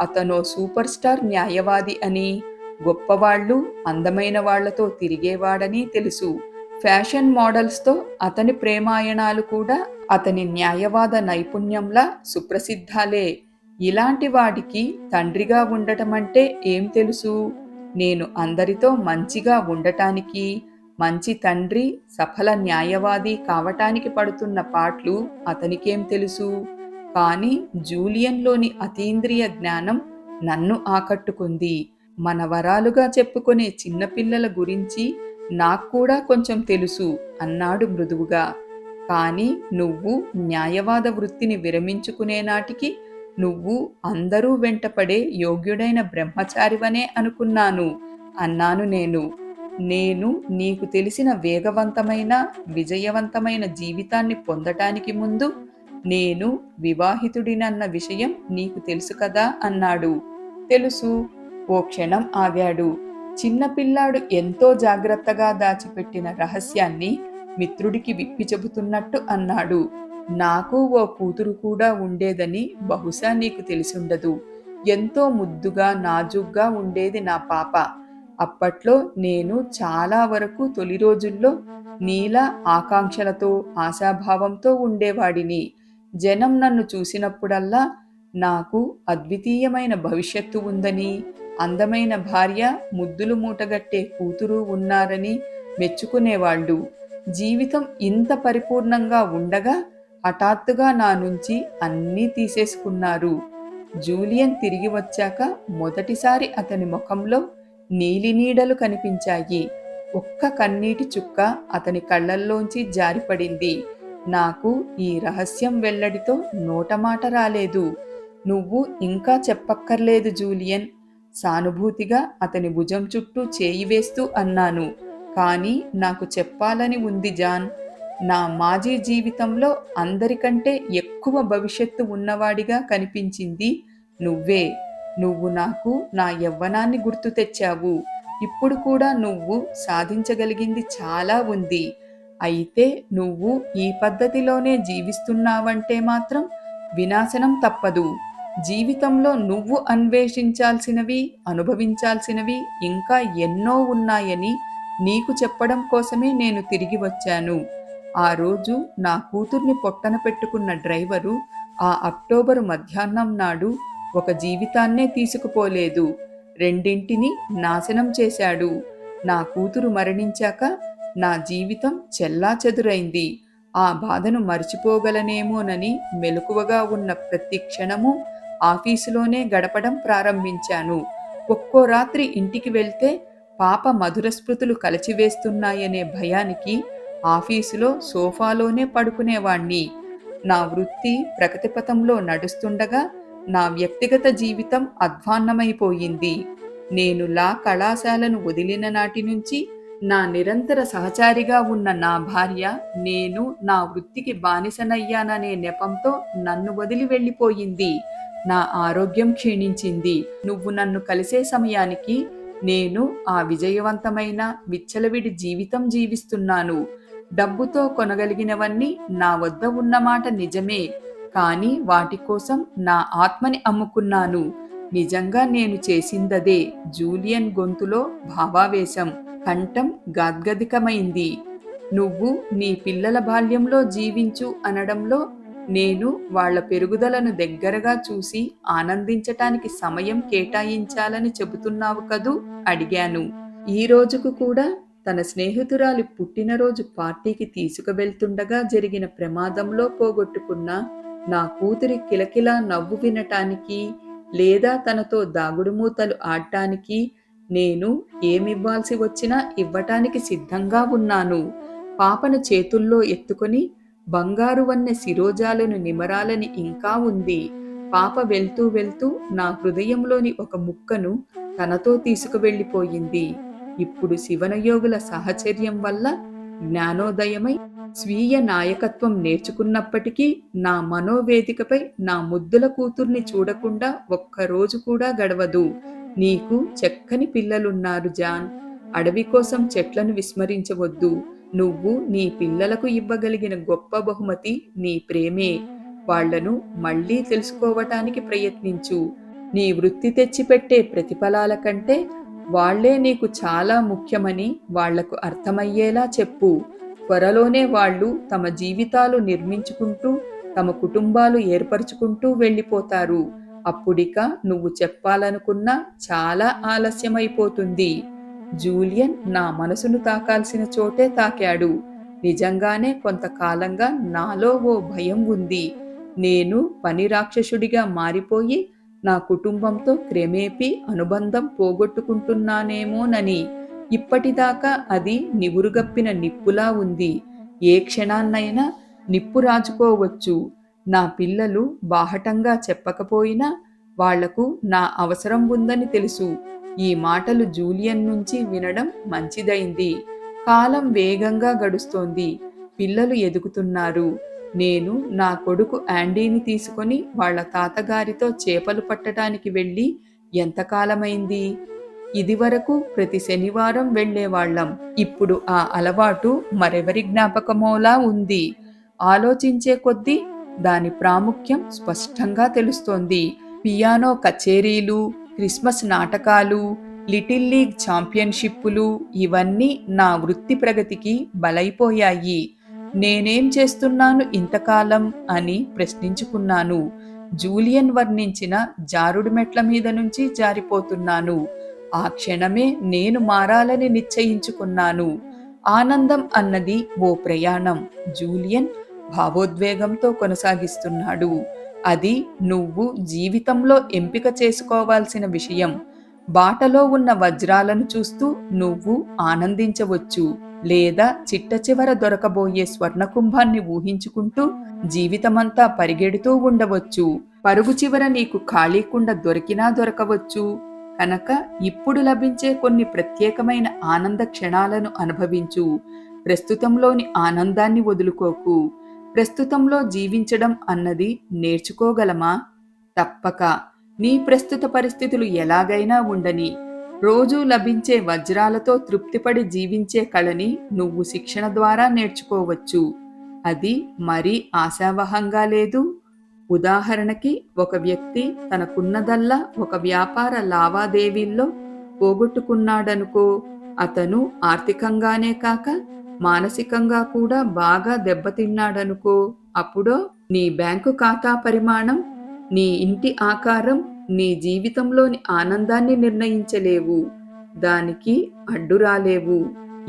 అతనో సూపర్ స్టార్ న్యాయవాది అని, గొప్పవాళ్లు, అందమైన వాళ్లతో తిరిగేవాడని తెలుసు. ఫ్యాషన్ మోడల్స్తో అతని ప్రేమాయణాలు కూడా అతని న్యాయవాద నైపుణ్యంలా సుప్రసిద్ధాలే. ఇలాంటి వాడికి తండ్రిగా ఉండటమంటే ఏం తెలుసు? నేను అందరితో మంచిగా ఉండటానికి, మంచి తండ్రి, సఫల న్యాయవాది కావటానికి పడుతున్న పాట్లు అతనికేం తెలుసు? కానీ జూలియన్లోని అతీంద్రియ జ్ఞానం నన్ను ఆకట్టుకుంది. మనవరాలుగా చెప్పుకునే చిన్నపిల్లల గురించి నాక్కూడా కొంచెం తెలుసు అన్నాడు మృదువుగా. కానీ నువ్వు న్యాయవాద వృత్తిని విరమించుకునే నాటికి నువ్వు అందరూ వెంటపడే యోగ్యుడైన బ్రహ్మచారివనే అనుకున్నాను అన్నాను నేను. నేను నీకు తెలిసిన వేగవంతమైన, విజయవంతమైన జీవితాన్ని పొందటానికి ముందు నేను వివాహితుడినన్న విషయం నీకు తెలుసు కదా అన్నాడు. తెలుసు. ఓ క్షణం ఆగాడు. చిన్నపిల్లాడు ఎంతో జాగ్రత్తగా దాచిపెట్టిన రహస్యాన్ని మిత్రుడికి విప్పి చెబుతున్నట్టు అన్నాడు. నాకు ఓ కూతురు కూడా ఉండేదని బహుశా నీకు తెలిసుండదు. ఎంతో ముద్దుగా నాజూగ్గా ఉండేది నా పాప. అప్పట్లో నేను చాలా వరకు తొలి రోజుల్లో నీలా ఆకాంక్షలతో, ఆశాభావంతో ఉండేవాడిని. జనం నన్ను చూసినప్పుడల్లా నాకు అద్వితీయమైన భవిష్యత్తు ఉందని, అందమైన భార్య, ముద్దులు మూటగట్టే కూతురు ఉన్నారని మెచ్చుకునేవాళ్ళు. జీవితం ఇంత పరిపూర్ణంగా ఉండగా హఠాత్తుగా నా నుంచి అన్నీ తీసేసుకున్నారు. జూలియన్ తిరిగి వచ్చాక మొదటిసారి అతని ముఖంలో నీలినీడలు కనిపించాయి. ఒక్క కన్నీటి చుక్క అతని కళ్ళల్లోంచి జారిపడింది. నాకు ఈ రహస్యం వెల్లడితో నోటమాట రాలేదు. నువ్వు ఇంకా చెప్పక్కర్లేదు జూలియన్, సానుభూతిగా అతని భుజం చుట్టూ చేయి వేస్తూ అన్నాను. కానీ నాకు చెప్పాలని ఉంది జాన్. నా మాజీ జీవితంలో అందరికంటే ఎక్కువ భవిష్యత్తు ఉన్నవాడిగా కనిపించింది నువ్వే. నువ్వు నాకు నా యవ్వనాన్ని గుర్తు తెచ్చావు. ఇప్పుడు కూడా నువ్వు సాధించగలిగింది చాలా ఉంది. అయితే నువ్వు ఈ పద్ధతిలోనే జీవిస్తున్నావంటే మాత్రం వినాశనం తప్పదు. జీవితంలో నువ్వు అన్వేషించాల్సినవి, అనుభవించాల్సినవి ఇంకా ఎన్నో ఉన్నాయని నీకు చెప్పడం కోసమే నేను తిరిగి వచ్చాను. ఆ రోజు నా కూతుర్ని పొట్టన పెట్టుకున్న డ్రైవరు ఆ అక్టోబరు మధ్యాహ్నం నాడు ఒక జీవితాన్నే తీసుకుపోలేదు, రెండింటిని నాశనం చేశాడు. నా కూతురు మరణించాక నా జీవితం చెల్లాచెదురైంది. ఆ బాధను మరిచిపోగలనేమోనని మెలకువగా ఉన్న ప్రతి క్షణము ఆఫీసులోనే గడపడం ప్రారంభించాను. ఒక్కో రాత్రి ఇంటికి వెళ్తే పాప మధుర స్మృతులు కలచివేస్తున్నాయనే భయానికి ఆఫీసులో సోఫాలోనే పడుకునేవాణ్ణి. నా వృత్తి ప్రగతిపథంలో నడుస్తుండగా నా వ్యక్తిగత జీవితం అధ్వాన్నమైపోయింది. నేను లా కళాశాలను వదిలిన నాటి నుంచి నా నిరంతర సహచారిగా ఉన్న నా భార్య నేను నా వృత్తికి బానిసనయ్యాననే నెపంతో నన్ను వదిలి వెళ్ళిపోయింది. నా ఆరోగ్యం క్షీణించింది. నువ్వు నన్ను కలిసే సమయానికి నేను ఆ విజయవంతమైన విచ్చలవిడి జీవితం జీవిస్తున్నాను. డబ్బుతో కొనగలిగినవన్నీ నా వద్ద ఉన్నమాట నిజమే, కానీ వాటి కోసం నా ఆత్మని అమ్ముకున్నాను. నిజంగా నేను చేసిందదే. జూలియన్ గొంతులో భావావేశం, కంఠం గాద్గదికమైంది. నువ్వు నీ పిల్లల బాల్యంలో జీవించు అనడంలో నేను వాళ్ల పెరుగుదలను దగ్గరగా చూసి ఆనందించటానికి సమయం కేటాయించాలని చెబుతున్నావు కదూ అడిగాను. ఈ రోజుకు కూడా తన స్నేహితురాలి పుట్టినరోజు పార్టీకి తీసుకువెళ్తుండగా జరిగిన ప్రమాదంలో పోగొట్టుకున్న నా కూతురి కిలకిలా నవ్వు వినటానికి, లేదా తనతో దాగుడుమూతలు ఆడటానికి నేను ఏమివ్వాల్సి వచ్చినా ఇవ్వటానికి సిద్ధంగా ఉన్నాను. పాపను చేతుల్లో ఎత్తుకొని బంగారు వన్నె శిరోజాలను నిమరాలని ఇంకా ఉంది. పాప వెళ్తూ వెళ్తూ నా హృదయంలోని ఒక ముక్కను తనతో తీసుకువెళ్ళిపోయింది. ఇప్పుడు శివనయోగుల సాహచర్యం వల్ల జ్ఞానోదయమై స్వీయ నాయకత్వం నేర్చుకున్నప్పటికీ నా మనోవేదికపై నా ముద్దుల కూతుర్ని చూడకుండా ఒక్కరోజు కూడా గడవదు. నీకు చక్కని పిల్లలున్నారు జాన్. అడవి కోసం చెట్లను విస్మరించవద్దు. నువ్వు నీ పిల్లలకు ఇవ్వగలిగిన గొప్ప బహుమతి నీ ప్రేమే. వాళ్లను మళ్లీ తెలుసుకోవటానికి ప్రయత్నించు. నీ వృత్తి తెచ్చిపెట్టే ప్రతిఫలాల కంటే వాళ్లే నీకు చాలా ముఖ్యమని వాళ్లకు అర్థమయ్యేలా చెప్పు. త్వరలోనే వాళ్ళు తమ జీవితాలు నిర్మించుకుంటూ తమ కుటుంబాలు ఏర్పరచుకుంటూ వెళ్ళిపోతారు. అప్పుడిక నువ్వు చెప్పాలనుకున్నా చాలా ఆలస్యమైపోతుంది. జూలియన్ నా మనసును తాకాల్సిన చోటే తాకాడు. నిజంగానే కొంతకాలంగా నాలో ఓ భయం ఉంది. నేను పని రాక్షసుడిగా మారిపోయి నా కుటుంబంతో క్రమేపీ అనుబంధం పోగొట్టుకుంటున్నానేమోనని. ఇప్పటిదాకా అది నివురుగప్పిన నిప్పులా ఉంది. ఏ క్షణాన్నైనా నిప్పు రాజుకోవచ్చు. నా పిల్లలు బాహటంగా చెప్పకపోయినా వాళ్లకు నా అవసరం ఉందని తెలుసు. ఈ మాటలు జూలియన్ నుంచి వినడం మంచిదైంది. కాలం వేగంగా గడుస్తోంది. పిల్లలు ఎదుగుతున్నారు. నేను నా కొడుకు యాండీని తీసుకొని వాళ్ళ తాతగారితో చేపలు పట్టడానికి వెళ్ళి ఎంతకాలమైంది. ఇదివరకు ప్రతి శనివారం వెళ్ళేవాళ్లం. ఇప్పుడు ఆ అలవాటు మరెవరి జ్ఞాపకమోలా ఉంది. ఆలోచించే కొద్దీ దాని ప్రాముఖ్యం స్పష్టంగా తెలుస్తోంది. పియానో కచేరీలు, క్రిస్మస్ నాటకాలు, లిటిల్ లీగ్ ఛాంపియన్షిప్పులు ఇవన్నీ నా వృత్తి ప్రగతికి బలైపోయాయి. నేనేం చేస్తున్నాను ఇంతకాలం అని ప్రశ్నించుకున్నాను. జూలియన్ వర్ణించిన జారుడు మెట్ల మీద నుంచి జారిపోతున్నాను. ఆ క్షణమే నేను మారాలని నిశ్చయించుకున్నాను. ఆనందం అన్నది ఓ ప్రయాణం, జూలియన్ భావోద్వేగంతో కొనసాగిస్తున్నాడు. అది నువ్వు జీవితంలో ఎంపిక చేసుకోవాల్సిన విషయం. బాటలో ఉన్న వజ్రాలను చూస్తూ నువ్వు ఆనందించవచ్చు, లేదా చిట్ట చివర దొరకబోయే స్వర్ణకుంభాన్ని ఊహించుకుంటూ జీవితమంతా పరిగెడుతూ ఉండవచ్చు. పరుగు చివర నీకు ఖాళీ కుండ దొరికినా దొరకవచ్చు. కనుక ఇప్పుడు లభించే కొన్ని ప్రత్యేకమైన ఆనంద క్షణాలను అనుభవించు. ప్రస్తుతంలోని ఆనందాన్ని వదులుకోకు. ప్రస్తుతంలో జీవించడం అన్నది నేర్చుకోగలమా? తప్పక. నీ ప్రస్తుత పరిస్థితులు ఎలాగైనా ఉండని, రోజూ లభించే వజ్రాలతో తృప్తిపడి జీవించే కళని నువ్వు శిక్షణ ద్వారా నేర్చుకోవచ్చు. అది మరీ ఆశావహంగా లేదు. ఉదాహరణకి, ఒక వ్యక్తి తనకున్నదల్లా ఒక వ్యాపార లావాదేవీల్లో పోగొట్టుకున్నాడనుకో. అతను ఆర్థికంగానే కాక మానసికంగా కూడా బాగా దెబ్బతిన్నాడనుకో. అప్పుడో నీ బ్యాంకు ఖాతా పరిమాణం, నీ ఇంటి ఆకారం నీ జీవితంలోని ఆనందాన్ని నిర్ణయించలేవు. దానికి అడ్డురాలేవు.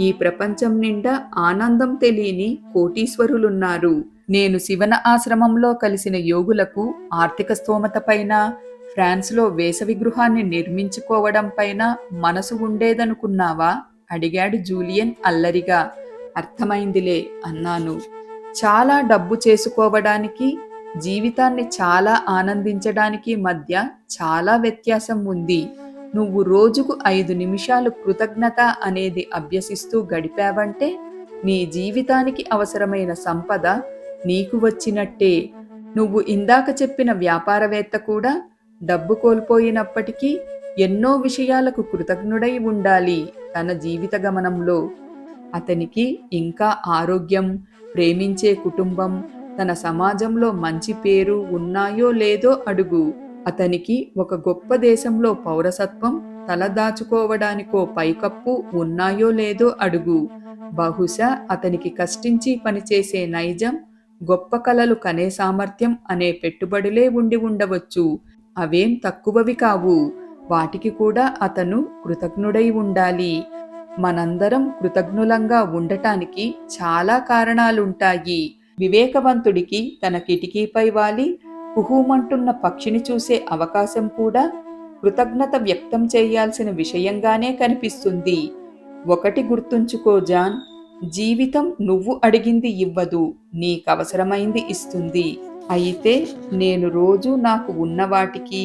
ఈ ప్రపంచం నిండా ఆనందం తెలియని కోటీశ్వరులున్నారు. నేను శివన ఆశ్రమంలో కలిసిన యోగులకు ఆర్థిక స్తోమత పైన, ఫ్రాన్స్లో వేసవి గృహాన్ని నిర్మించుకోవడం పైన మనసు ఉండేదనుకున్నావా? అడిగాడు జూలియన్ అల్లరిగా. అర్థమైందిలే అన్నాను. చాలా డబ్బు చేసుకోవడానికి, జీవితాన్ని చాలా ఆనందించడానికి మధ్య చాలా వ్యత్యాసం ఉంది. నువ్వు రోజుకు 5 నిమిషాలు కృతజ్ఞత అనేది అభ్యసిస్తూ గడిపావంటే నీ జీవితానికి అవసరమైన సంపద నీకు వచ్చినట్టే. నువ్వు ఇందాక చెప్పిన వ్యాపారవేత్త కూడా డబ్బు కోల్పోయినప్పటికీ ఎన్నో విషయాలకు కృతజ్ఞుడై ఉండాలి తన జీవిత గమనంలో. అతనికి ఇంకా ఆరోగ్యం, ప్రేమించే కుటుంబం, తన సమాజంలో మంచి పేరు ఉన్నాయో లేదో అడుగు. అతనికి ఒక గొప్ప దేశంలో పౌరసత్వం, తలదాచుకోవడానికో పైకప్పు ఉన్నాయో లేదో అడుగు. బహుశా అతనికి కష్టించి పనిచేసే నైజం, గొప్ప కలలు కనే సామర్థ్యం అనే పెట్టుబడులే ఉండి ఉండవచ్చు. అవేం తక్కువవి కావు. వాటికి కూడా అతను కృతజ్ఞుడై ఉండాలి. మనందరం కృతజ్ఞులంగా ఉండటానికి చాలా కారణాలుంటాయి. వివేకవంతుడికి తన కిటికీపై వాలి కుహూమంటున్న పక్షిని చూసే అవకాశం కూడా కృతజ్ఞత వ్యక్తం చేయాల్సిన విషయంగానే కనిపిస్తుంది. ఒకటి గుర్తుంచుకో జాన్, జీవితం నువ్వు అడిగింది ఇవ్వదు, నీకవసరమైంది ఇస్తుంది. అయితే నేను రోజు నాకు ఉన్న వాటికి,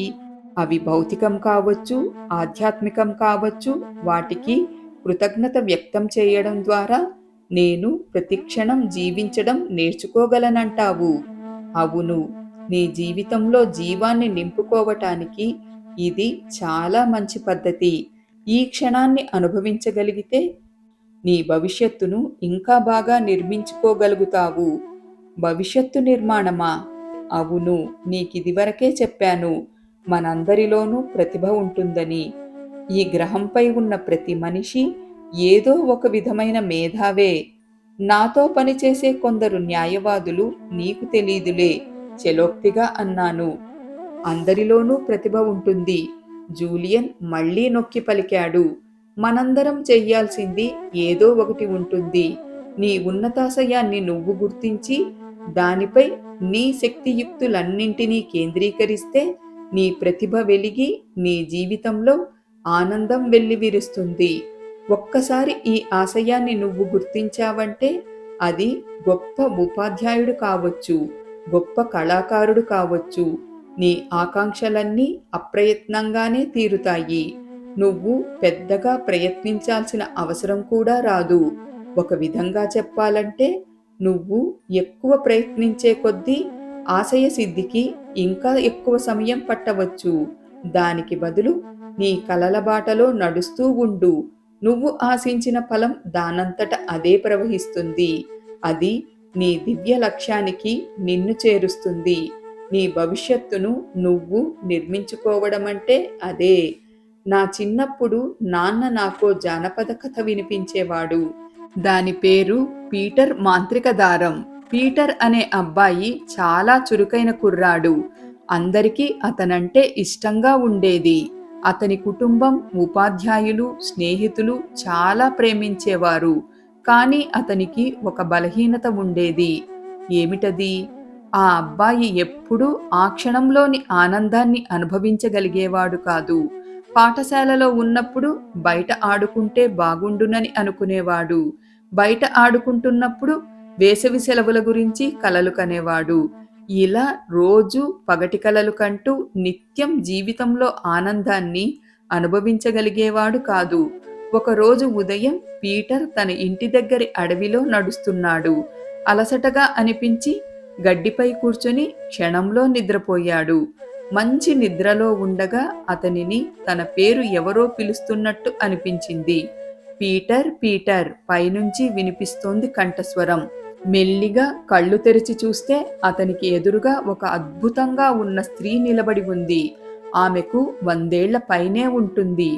అవి భౌతికం కావచ్చు, ఆధ్యాత్మికం కావచ్చు, వాటికి కృతజ్ఞత వ్యక్తం చేయడం ద్వారా నేను ప్రతిక్షణం జీవించడం నేర్చుకోగలనంటావు. అవును, నీ జీవితంలో జీవాన్ని నింపుకోవటానికి ఇది చాలా మంచి పద్ధతి. ఈ క్షణాన్ని అనుభవించగలిగితే నీ భవిష్యత్తును ఇంకా బాగా నిర్మించుకోగలుగుతావు. భవిష్యత్తు నిర్మాణమా? అవును, నీకిదివరకే చెప్పాను, మనందరిలోనూ ప్రతిభ ఉంటుందని. ఈ గ్రహంపై ఉన్న ప్రతి మనిషి ఏదో ఒక విధమైన మేధావే. నాతో పనిచేసే కొందరు న్యాయవాదులు నీకు తెలీదులే చెలోక్తిగా అన్నాను. అందరిలోనూ ప్రతిభ ఉంటుంది. జూలియన్ మళ్ళీ నొక్కి పలికాడు. మనందరం చెయ్యాల్సింది ఏదో ఒకటి ఉంటుంది. నీ ఉన్నతాశయాన్ని నువ్వు గుర్తించి దానిపై నీ శక్తియుక్తులన్నింటినీ కేంద్రీకరిస్తే నీ ప్రతిభ వెలిగి నీ జీవితంలో ఆనందం వెల్లివిరుస్తుంది. ఒక్కసారి ఈ ఆశయాన్ని నువ్వు గుర్తించావంటే అది గొప్ప ఉపాధ్యాయుడు కావచ్చు, గొప్ప కళాకారుడు కావచ్చు. నీ ఆకాంక్షలన్నీ అప్రయత్నంగానే తీరుతాయి. నువ్వు పెద్దగా ప్రయత్నించాల్సిన అవసరం కూడా రాదు. ఒక విధంగా చెప్పాలంటే నువ్వు ఎక్కువ ప్రయత్నించే కొద్దీ ఆశయ సిద్ధికి ఇంకా ఎక్కువ సమయం పట్టవచ్చు. దానికి బదులు నీ కలల బాటలో నడుస్తూ ఉండు. నువ్వు ఆశించిన ఫలం దానంతట అదే ప్రవహిస్తుంది. అది నీ దివ్య లక్ష్యానికి నిన్ను చేరుస్తుంది. నీ భవిష్యత్తును నువ్వు నిర్మించుకోవడమంటే అదే. నా చిన్నప్పుడు నాన్న నాకో జానపద కథ వినిపించేవాడు. దాని పేరు పీటర్ మాంత్రిక దారం. పీటర్ అనే అబ్బాయి చాలా చురుకైన కుర్రాడు. అందరికీ అతనంటే ఇష్టంగా ఉండేది. అతని కుటుంబం, ఉపాధ్యాయులు, స్నేహితులు చాలా ప్రేమించేవారు. కానీ అతనికి ఒక బలహీనత ఉండేది. ఏమిటది? ఆ అబ్బాయి ఎప్పుడూ ఆ క్షణంలోని ఆనందాన్ని అనుభవించగలిగేవాడు కాదు. పాఠశాలలో ఉన్నప్పుడు బయట ఆడుకుంటే బాగుండునని అనుకునేవాడు. బయట ఆడుకుంటున్నప్పుడు వేసవి సెలవుల గురించి కలలు కనేవాడు. ఇలా రోజు పగటి కలలు కంటూ నిత్యం జీవితంలో ఆనందాన్ని అనుభవించగలిగేవాడు కాదు. ఒకరోజు ఉదయం పీటర్ తన ఇంటి దగ్గరి అడవిలో నడుస్తున్నాడు. అలసటగా అనిపించి గడ్డిపై కూర్చొని క్షణంలో నిద్రపోయాడు. మంచి నిద్రలో ఉండగా అతనిని తన పేరు ఎవరో పిలుస్తున్నట్టు అనిపించింది. పీటర్, పీటర్ పైనుంచి వినిపిస్తోంది కంఠస్వరం. మెల్లిగా కళ్ళు తెరిచి చూస్తే అతనికి ఎదురుగా ఒక అద్భుతంగా ఉన్న స్త్రీ నిలబడి ఉంది. ఆమెకు 100 ఏళ్ల పైనే ఉంటుంది.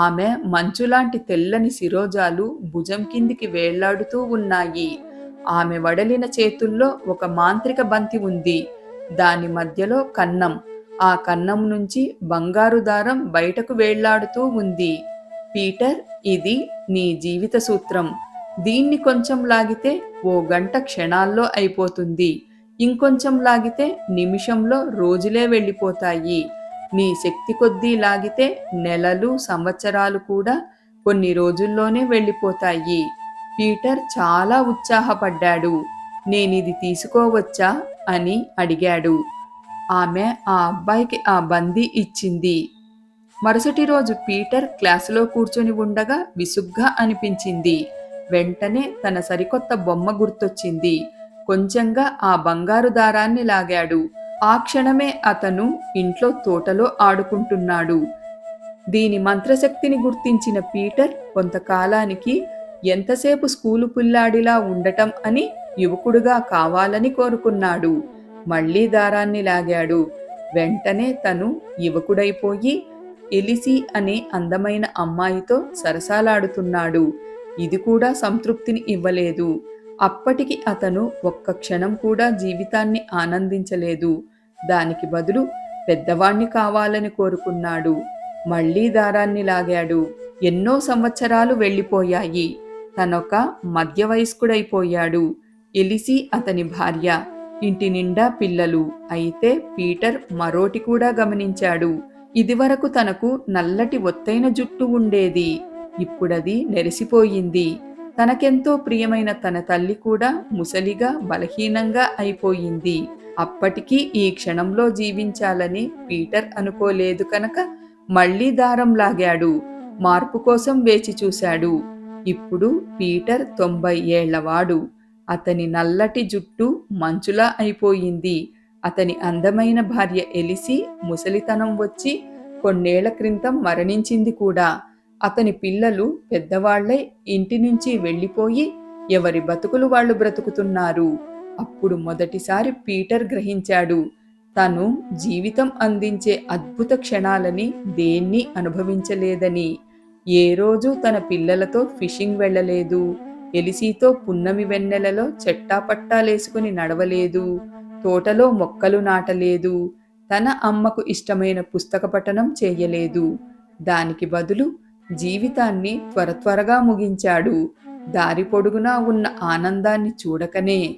ఆమె మంచులాంటి తెల్లని శిరోజాలు భుజం కిందికి వేళ్లాడుతూ ఉన్నాయి. ఆమె వడలిన చేతుల్లో ఒక మాంత్రిక బంతి ఉంది. దాని మధ్యలో కన్నం. ఆ కన్నం నుంచి బంగారు దారం బయటకు వేళ్లాడుతూ ఉంది. పీటర్, ఇది నీ జీవిత సూత్రం. దీన్ని కొంచెం లాగితే ఓ గంట క్షణాల్లో అయిపోతుంది. ఇంకొంచెం లాగితే నిమిషంలో రోజులే వెళ్ళిపోతాయి. నీ శక్తి కొద్దీ లాగితే నెలలు, సంవత్సరాలు కూడా కొన్ని రోజుల్లోనే వెళ్ళిపోతాయి. పీటర్ చాలా ఉత్సాహపడ్డాడు. నేనిది తీసుకోవచ్చా అని అడిగాడు. ఆమె ఆ అబ్బాయికి ఆ బందీ ఇచ్చింది. మరుసటి రోజు పీటర్ క్లాసులో కూర్చొని ఉండగా విసుగ్గా అనిపించింది. వెంటనే తన సరికొత్త బొమ్మ గుర్తొచ్చింది. కొంచెంగా ఆ బంగారు దారాన్ని లాగాడు. ఆ క్షణమే అతను ఇంట్లో తోటలో ఆడుకుంటున్నాడు. దీని మంత్రశక్తిని గుర్తించిన పీటర్ కొంతకాలానికి ఎంతసేపు స్కూలు పిల్లాడిలా ఉండటం అని యువకుడుగా కావాలని కోరుకున్నాడు. మళ్లీ దారాన్ని లాగాడు. వెంటనే తను యువకుడైపోయి ఎలిసి అనే అందమైన అమ్మాయితో సరసాలాడుతున్నాడు. ఇది కూడా సంతృప్తిని ఇవ్వలేదు. అప్పటికి అతను ఒక్క క్షణం కూడా జీవితాన్ని ఆనందించలేదు. దానికి బదులు పెద్దవాణ్ణి కావాలని కోరుకున్నాడు. మళ్లీ దారాన్ని లాగాడు. ఎన్నో సంవత్సరాలు వెళ్ళిపోయాయి. తనొక మధ్య వయస్కుడైపోయాడు. ఎలిసి అతని భార్య. ఇంటి నిండా పిల్లలు. అయితే పీటర్ మరోటి కూడా గమనించాడు. ఇదివరకు తనకు నల్లటి ఒత్తైన జుట్టు ఉండేది. ఇప్పుడది నెరిసిపోయింది. తనకెంతో ప్రియమైన తన తల్లి కూడా ముసలిగా, బలహీనంగా అయిపోయింది. అప్పటికీ ఈ క్షణంలో జీవించాలని పీటర్ అనుకోలేదు కనుక మళ్లీ దారం లాగాడు. మార్పు కోసం వేచి చూశాడు. ఇప్పుడు పీటర్ 90 ఏళ్లవాడు. అతని నల్లటి జుట్టు మంచులా అయిపోయింది. అతని అందమైన భార్య ఎలిసి ముసలితనం వచ్చి కొన్నేళ్ల క్రితం మరణించింది కూడా. అతని పిల్లలు పెద్దవాళ్లై ఇంటి నుంచి వెళ్ళిపోయి ఎవరి బతుకులు వాళ్ళు బ్రతుకుతున్నారు. అప్పుడు మొదటిసారి పీటర్ గ్రహించాడు. తను జీవితం అందించే అద్భుత క్షణాలని దేన్నీ అనుభవించలేదని. ఏ రోజు తన పిల్లలతో ఫిషింగ్ వెళ్ళలేదు. ఎలిసీతో పున్నమి వెన్నెలలో చెట్టాపట్టాలేసుకుని నడవలేదు, తోటలో మొక్కలు నాటలేదు, తన అమ్మకు ఇష్టమైన పుస్తక పఠనం చేయలేదు. దానికి బదులు జీవితాన్ని త్వరగా ముగించాడు. దారి పొడుగునా ఉన్న ఆనందాన్ని చూడకనే.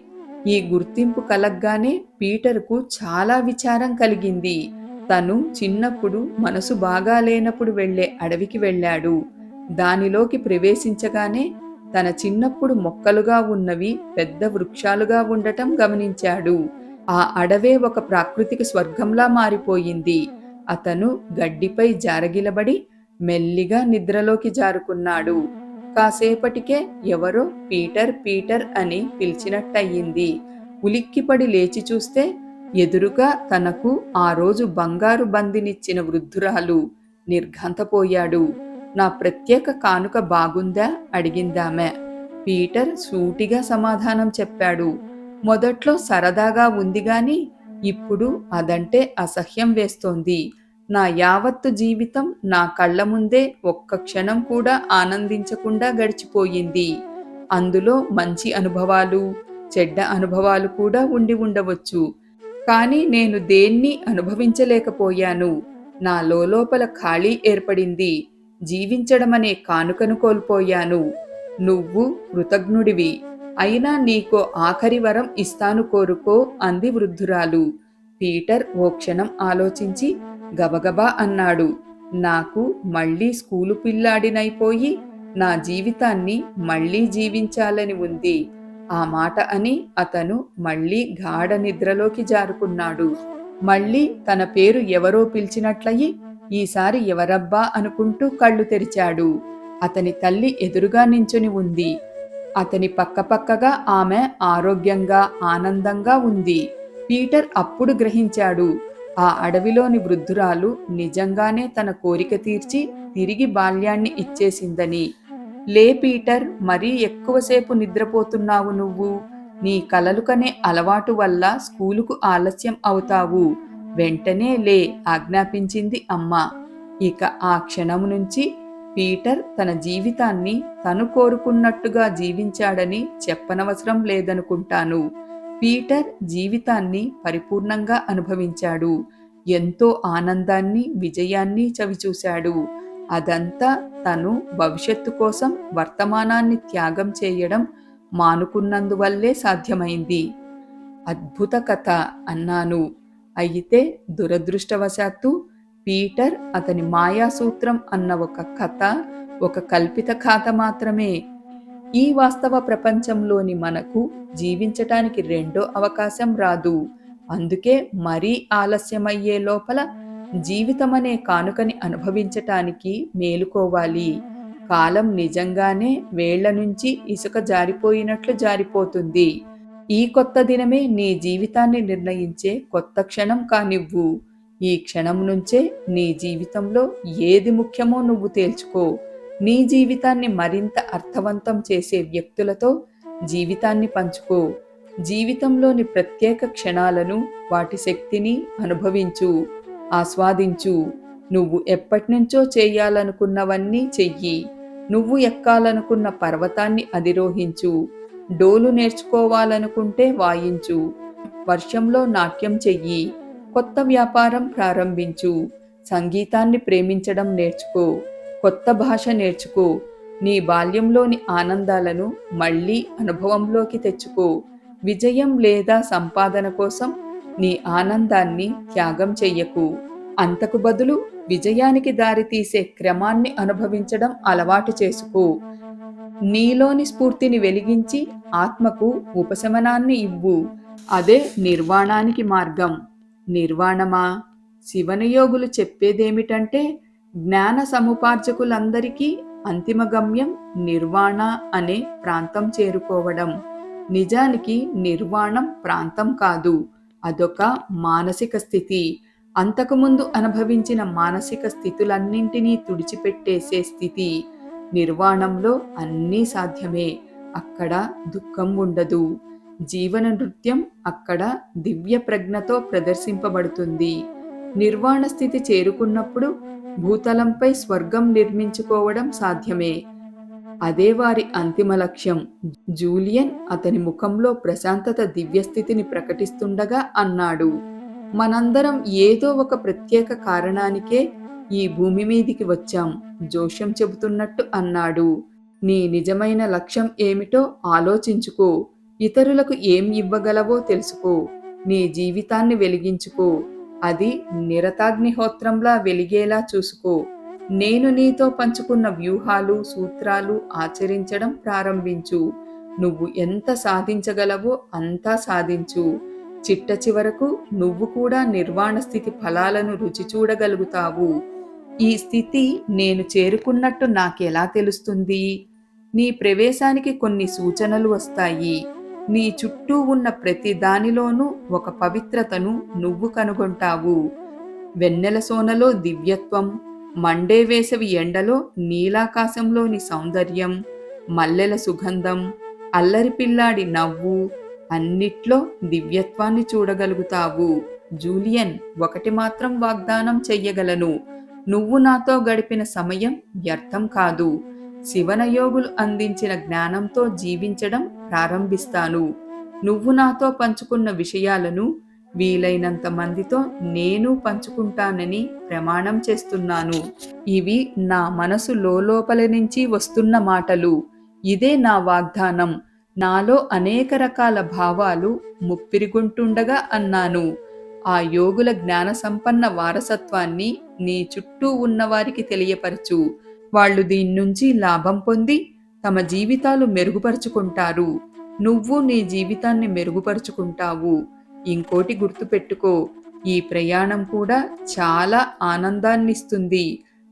ఈ గుర్తింపు కలగ్గానే పీటర్కు చాలా విచారం కలిగింది. తను చిన్నప్పుడు మనసు బాగా లేనప్పుడు వెళ్లే అడవికి వెళ్ళాడు. దానిలోకి ప్రవేశించగానే తన చిన్నప్పుడు మొక్కలుగా ఉన్నవి పెద్ద వృక్షాలుగా ఉండటం గమనించాడు. ఆ అడవే ఒక ప్రాకృతిక స్వర్గంలా మారిపోయింది. అతను గడ్డిపై జారగిలబడి మెల్లిగా నిద్రలోకి జారుకున్నాడు. కాసేపటికే ఎవరో పీటర్ పీటర్ అని పిలిచినట్టయింది. ఉలిక్కిపడి లేచి చూస్తే ఎదురుగా తనకు ఆ రోజు బంగారు బందినిచ్చిన వృద్ధురాలు. నిర్ఘాంతపోయాడు. నా ప్రత్యేక కానుక బాగుందా అడిగిందామె. పీటర్ సూటిగా సమాధానం చెప్పాడు. మొదట్లో సరదాగా ఉంది గాని ఇప్పుడు అదంటే అసహ్యం వేస్తోంది. నా యావత్తు జీవితం నా కళ్ళ ముందే ఒక్క క్షణం కూడా ఆనందించకుండా గడిచిపోయింది. అందులో మంచి అనుభవాలు, చెడ్డ అనుభవాలు కూడా ఉండి ఉండవచ్చు. కానీ నేను దేన్ని అనుభవించలేకపోయాను. నా లోపల ఖాళీ ఏర్పడింది. జీవించడమనే కానుకను కోల్పోయాను. నువ్వు కృతజ్ఞుడివి. అయినా నీకో ఆఖరి వరం ఇస్తాను కోరుకో అంది వృద్ధురాలు. పీటర్ ఓ క్షణం ఆలోచించి గబగబా అన్నాడు. నాకు మళ్ళీ స్కూలు పిల్లాడినైపోయి నా జీవితాన్ని మళ్ళీ జీవించాలని ఉంది. ఆ మాట అని అతను మళ్ళీ గాఢ నిద్రలోకి జారుకున్నాడు. మళ్ళీ తన పేరు ఎవరో పిలిచినట్లయి ఈసారి ఎవరబ్బా అనుకుంటూ కళ్ళు తెరిచాడు. అతని తల్లి ఎదురుగా నించుని ఉంది. అతని పక్కపక్కగా ఆమె ఆరోగ్యంగా ఆనందంగా ఉంది. పీటర్ అప్పుడు గ్రహించాడు, ఆ అడవిలోని వృద్ధురాలు నిజంగానే తన కోరిక తీర్చి తిరిగి బాల్యాన్ని ఇచ్చేసిందని. లే పీటర్, మరీ ఎక్కువసేపు నిద్రపోతున్నావు నువ్వు. నీ కలలు కనే అలవాటు వల్ల స్కూలుకు ఆలస్యం అవుతావు. వెంటనే లే ఆజ్ఞాపించింది అమ్మ. ఇక ఆ క్షణం నుంచి పీటర్ తన జీవితాన్ని తను కోరుకున్నట్టుగా జీవించాడని చెప్పనవసరం లేదనుకుంటాను. పీటర్ జీవితాన్ని పరిపూర్ణంగా అనుభవించాడు. ఎంతో ఆనందాన్ని, విజయాన్ని చవిచూశాడు. అదంతా తను భవిష్యత్తు కోసం వర్తమానాన్ని త్యాగం చేయడం మానుకున్నందువల్లే సాధ్యమైంది. అద్భుత కథ అన్నాను. అయితే దురదృష్టవశాత్తు పీటర్ అతని మాయాసూత్రం అన్న ఒక కథ ఒక కల్పిత కథ మాత్రమే. ఈ వాస్తవ ప్రపంచంలోని మనకు జీవించటానికి రెండో అవకాశం రాదు. అందుకే మరీ ఆలస్యమయ్యే లోపల జీవితమనే కానుకని అనుభవించటానికి మేలుకోవాలి. కాలం నిజంగానే వేళ్ల నుంచి ఇసుక జారిపోయినట్లు జారిపోతుంది. ఈ కొత్త దినమే నీ జీవితాన్ని నిర్ణయించే కొత్త క్షణం కానివ్వు. ఈ క్షణం నుంచే నీ జీవితంలో ఏది ముఖ్యమో నువ్వు తేల్చుకో. నీ జీవితాన్ని మరింత అర్థవంతం చేసే వ్యక్తులతో జీవితాన్ని పంచుకో. జీవితంలోని ప్రత్యేక క్షణాలను, వాటి శక్తిని అనుభవించు, ఆస్వాదించు. నువ్వు ఎప్పటినుంచో చేయాలనుకున్నవన్నీ చెయ్యి. నువ్వు ఎక్కాలనుకున్న పర్వతాన్ని అధిరోహించు. డోలు నేర్చుకోవాలనుకుంటే వాయించు. వర్షంలో నాట్యం చెయ్యి. కొత్త వ్యాపారం ప్రారంభించు. సంగీతాన్ని ప్రేమించడం నేర్చుకో. కొత్త భాష నేర్చుకో. నీ బాల్యంలోని ఆనందాలను మళ్ళీ అనుభవంలోకి తెచ్చుకో. విజయం లేదా సంపాదన కోసం నీ ఆనందాన్ని త్యాగం చెయ్యకు. అంతకు బదులు విజయానికి దారితీసే క్రమాన్ని అనుభవించడం అలవాటు చేసుకో. నీలోని స్ఫూర్తిని వెలిగించి ఆత్మకు ఉపశమనాన్ని ఇవ్వు. అదే నిర్వాణానికి మార్గం. నిర్వాణమా? శివనయోగులు చెప్పేదేమిటంటే జ్ఞాన సముపార్జకులందరికీ అంతిమ గమ్యం నిర్వాణ అనే ప్రాంతం చేరుకోవడం. నిజానికి నిర్వాణం ప్రాంతం కాదు, అదొక మానసిక స్థితి. అంతకుముందు అనుభవించిన మానసిక స్థితులన్నింటినీ తుడిచిపెట్టేసే స్థితి. నిర్వాణంలో అన్నీ సాధ్యమే. అక్కడ దుఃఖం ఉండదు. జీవన నృత్యం అక్కడ దివ్య ప్రజ్ఞతో ప్రదర్శింపబడుతుంది. నిర్వాణ స్థితి చేరుకున్నప్పుడు భూతలంపై స్వర్గం నిర్మించుకోవడం సాధ్యమే. అదే వారి అంతిమ లక్ష్యం. జూలియన్ అతని ముఖంలో ప్రశాంతత దివ్యస్థితిని ప్రకటిస్తుండగా అన్నాడు, మనందరం ఏదో ఒక ప్రత్యేక కారణానికే ఈ భూమి మీదికి వచ్చాం, జోష్యం చెబుతున్నట్టు అన్నాడు. నీ నిజమైన లక్ష్యం ఏమిటో ఆలోచించుకో. ఇతరులకు ఏం ఇవ్వగలవో తెలుసుకో. నీ జీవితాన్ని వెలిగించుకో. అది నిరతాగ్నిహోత్రంలా వెలిగేలా చూసుకో. నేను నీతో పంచుకున్న వ్యూహాలు, సూత్రాలు ఆచరించడం ప్రారంభించు. నువ్వు ఎంత సాధించగలవో అంతా సాధించు. చిట్ట చివరకు నువ్వు కూడా నిర్వాణ స్థితి ఫలాలను రుచి చూడగలుగుతావు. ఈ స్థితి నేను చేరుకున్నట్టు నాకెలా తెలుస్తుంది? నీ ప్రవేశానికి కొన్ని సూచనలు వస్తాయి. నీ చుట్టూ ఉన్న ప్రతి దానిలోనూ ఒక పవిత్రతను నువ్వు కనుగొంటావు. వెన్నెల సోనలో దివ్యత్వం, మండే వేసవి ఎండలో నీలాకాశంలోని సౌందర్యం, మల్లెల సుగంధం, అల్లరి పిల్లాడి నవ్వు, అన్నిట్లో దివ్యత్వాన్ని చూడగలుగుతావు. జూలియన్, ఒకటి మాత్రం వాగ్దానం చెయ్యగలను. నువ్వు నాతో గడిపిన సమయం వ్యర్థం కాదు. శివనయోగులు అందించిన జ్ఞానంతో జీవించడం ప్రారంభిస్తాను. నువ్వు నాతో పంచుకున్న విషయాలను వీలైనంత మందితో నేను పంచుకుంటానని ప్రమాణం చేస్తున్నాను. ఇవి నా మనసు లోపల నుంచి వస్తున్న మాటలు. ఇదే నా వాగ్దానం. నాలో అనేక రకాల భావాలు ముప్పిరిగుంటుండగా అన్నాను. ఆ యోగుల జ్ఞాన సంపన్న వారసత్వాన్ని నీ చుట్టూ ఉన్నవారికి తెలియపరచు. వాళ్ళు దీని నుంచి లాభం పొంది తమ జీవితాలు మెరుగుపరుచుకుంటారు. నువ్వు నీ జీవితాన్ని మెరుగుపరుచుకుంటావు. ఇంకోటి గుర్తుపెట్టుకో, ఈ ప్రయాణం కూడా చాలా ఆనందాన్నిస్తుంది.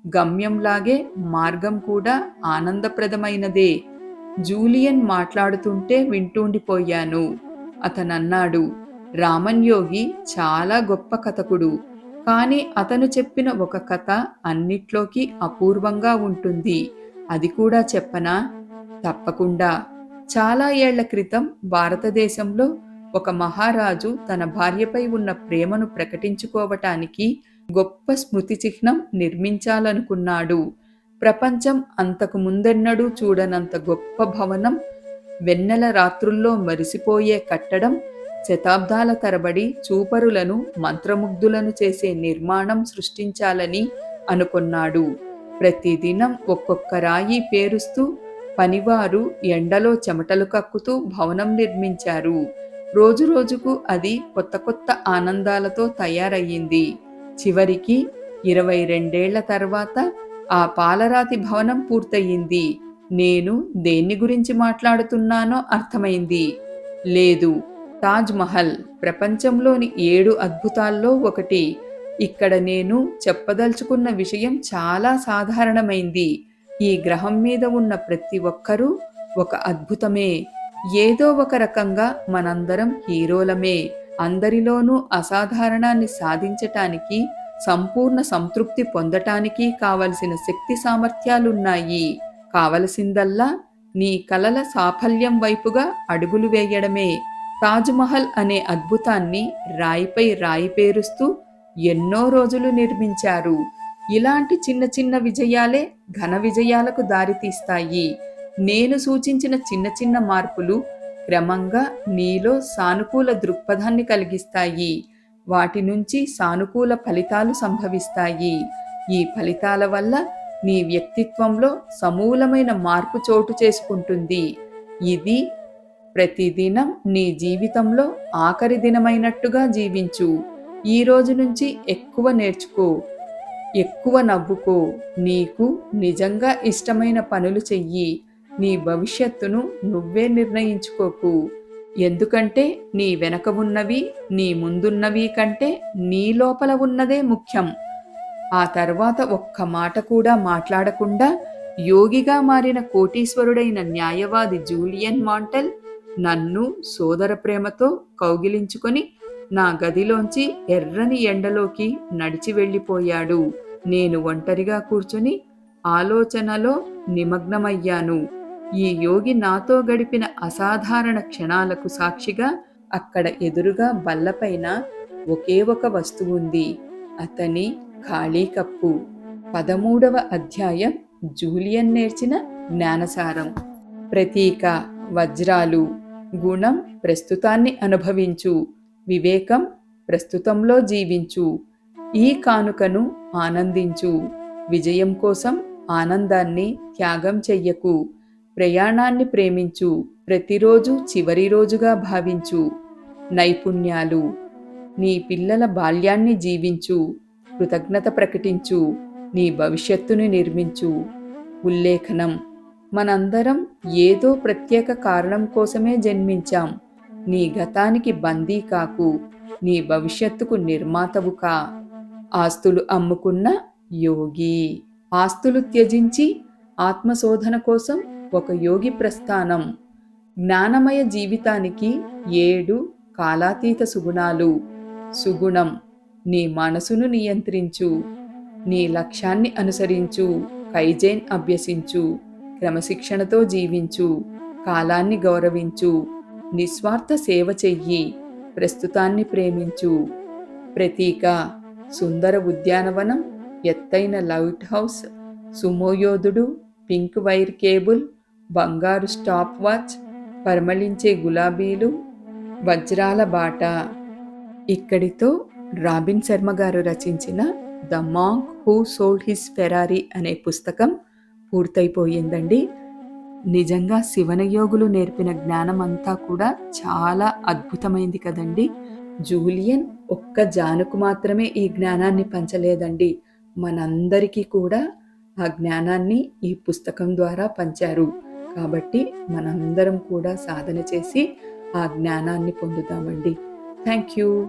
గమ్యంలాగే మార్గం కూడా ఆనందప్రదమైనదే. జూలియన్ మాట్లాడుతుంటే వింటూండిపోయాను. అతనన్నాడు, రామన్ యోగి చాలా గొప్ప కథకుడు. కానీ అతను చెప్పిన ఒక కథ అన్నిట్లోకి అపూర్వంగా ఉంటుంది. అది కూడా చెప్పనా? తప్పకుండా. చాలా ఏళ్ల క్రితం భారతదేశంలో ఒక మహారాజు తన భార్యపై ఉన్న ప్రేమను ప్రకటించుకోవటానికి గొప్ప స్మృతి చిహ్నం నిర్మించాలనుకున్నాడు. ప్రపంచం అంతకు ముందెన్నడూ చూడనంత గొప్ప భవనం, వెన్నెల రాత్రుల్లో మరిసిపోయే కట్టడం, శతాబ్దాల తరబడి చూపరులను మంత్రముగ్ధులను చేసే నిర్మాణం సృష్టించాలని అనుకున్నాడు. ప్రతిదినం ఒక్కొక్క రాయి పేరుస్తూ పనివారు ఎండలో చెమటలు కక్కుతూ భవనం నిర్మించారు. రోజురోజుకు అది కొత్త కొత్త ఆనందాలతో తయారయ్యింది. చివరికి 22 తర్వాత ఆ పాలరాతి భవనం పూర్తయింది. నేను దేన్ని గురించి మాట్లాడుతున్నానో అర్థమైంది. లేదు, తాజ్ మహల్ ప్రపంచంలోని 7 అద్భుతాల్లో ఒకటి. ఇక్కడ నేను చెప్పదలుచుకున్న విషయం చాలా సాధారణమైంది. ఈ గ్రహం మీద ఉన్న ప్రతి ఒక్కరూ ఒక అద్భుతమే. ఏదో ఒక రకంగా మనందరం హీరోలమే. అందరిలోనూ అసాధారణాన్ని సాధించటానికి, సంపూర్ణ సంతృప్తి పొందటానికి కావలసిన శక్తి సామర్థ్యాలున్నాయి. కావలసిందల్లా నీ కలల సాఫల్యం వైపుగా అడుగులు వేయడమే. తాజ్మహల్ అనే అద్భుతాన్ని రాయిపై రాయి పేరుస్తూ ఎన్నో రోజులు నిర్మించారు. ఇలాంటి చిన్న చిన్న విజయాలే ఘన విజయాలకు దారితీస్తాయి. నేను సూచించిన చిన్న చిన్న మార్పులు క్రమంగా నీలో సానుకూల దృక్పథాన్ని కలిగిస్తాయి. వాటి నుంచి సానుకూల ఫలితాలు సంభవిస్తాయి. ఈ ఫలితాల వల్ల నీ వ్యక్తిత్వంలో సమూలమైన మార్పు చోటు చేసుకుంటుంది. ఇది ప్రతిదినం నీ జీవితంలో ఆఖరి దినమైనట్టుగా జీవించు. ఈ రోజు నుంచి ఎక్కువ నేర్చుకో, ఎక్కువ నవ్వుకో, నీకు నిజంగా ఇష్టమైన పనులు చెయ్యి. నీ భవిష్యత్తును నువ్వే నిర్ణయించుకోకు. ఎందుకంటే నీ వెనక ఉన్నవి, నీ ముందున్నవి కంటే నీ లోపల ఉన్నదే ముఖ్యం. ఆ తర్వాత ఒక్క మాట కూడా మాట్లాడకుండా యోగిగా మారిన కోటీశ్వరుడైన న్యాయవాది జూలియన్ మాంటెల్ నన్ను సోదర ప్రేమతో కౌగిలించుకొని నా గదిలోంచి ఎర్రని ఎండలోకి నడిచి వెళ్ళిపోయాడు. నేను ఒంటరిగా కూర్చుని ఆలోచనలో నిమగ్నమయ్యాను. ఈ యోగి నాతో గడిపిన అసాధారణ క్షణాలకు సాక్షిగా అక్కడ ఎదురుగా బల్లపైన ఒకే ఒక వస్తువుంది, అతని ఖాళీ కప్పు. 13వ అధ్యాయం. జూలియన్ నేర్చిన జ్ఞానసారం. ప్రతీక వజ్రాలు. గుణం ప్రస్తుతాన్ని అనుభవించు. వివేకం ప్రస్తుతంలో జీవించు. ఈ కానుకను ఆనందించు. విజయం కోసం ఆనందాన్ని త్యాగం చెయ్యకు. ప్రయాణాన్ని ప్రేమించు. ప్రతిరోజు చివరి రోజుగా భావించు. నైపుణ్యాలు. నీ పిల్లల బాల్యాన్ని జీవించు. కృతజ్ఞత ప్రకటించు. నీ భవిష్యత్తుని నిర్మించు. ఉల్లేఖనం. మనందరం ఏదో ప్రత్యేక కారణం కోసమే జన్మించాం. నీ గతానికి బందీ కాకు. నీ భవిష్యత్తుకు నిర్మాతవు కా. ఆస్తులు అమ్ముకున్న యోగి. ఆస్తులు త్యజించి ఆత్మశోధన కోసం ఒక యోగి ప్రస్థానం. జ్ఞానమయ జీవితానికి 7 కాలాతీత సుగుణాలు. సుగుణం. నీ మనసును నియంత్రించు. నీ లక్ష్యాన్ని అనుసరించు. కైజేన్ అభ్యసించు. క్రమశిక్షణతో జీవించు. కాలాన్ని గౌరవించు. నిస్వార్థ సేవ చెయ్యి. ప్రస్తుతాన్ని ప్రేమించు. ప్రతీక సుందర ఉద్యానవనం, ఎత్తైన లైట్ హౌస్, సుమోయోధుడు, పింక్ వైర్ కేబుల్, బంగారు స్టాప్ వాచ్, పరిమళించే గులాబీలు, వజ్రాల బాట. ఇక్కడితో రాబిన్ శర్మ గారు రచించిన the monk who sold his Ferrari అనే పుస్తకం పూర్తయిపోయిందండి. నిజంగా శివనయోగులు నేర్పిన జ్ఞానం అంతా కూడా చాలా అద్భుతమైంది కదండి. జూలియన్ ఒక్క జానుకు మాత్రమే ఈ జ్ఞానాన్ని పంచలేదండి, మనందరికీ కూడా ఆ జ్ఞానాన్ని ఈ పుస్తకం ద్వారా పంచారు. కాబట్టి మనందరం కూడా సాధన చేసి ఆ జ్ఞానాన్ని పొందుతామండి. Thank you.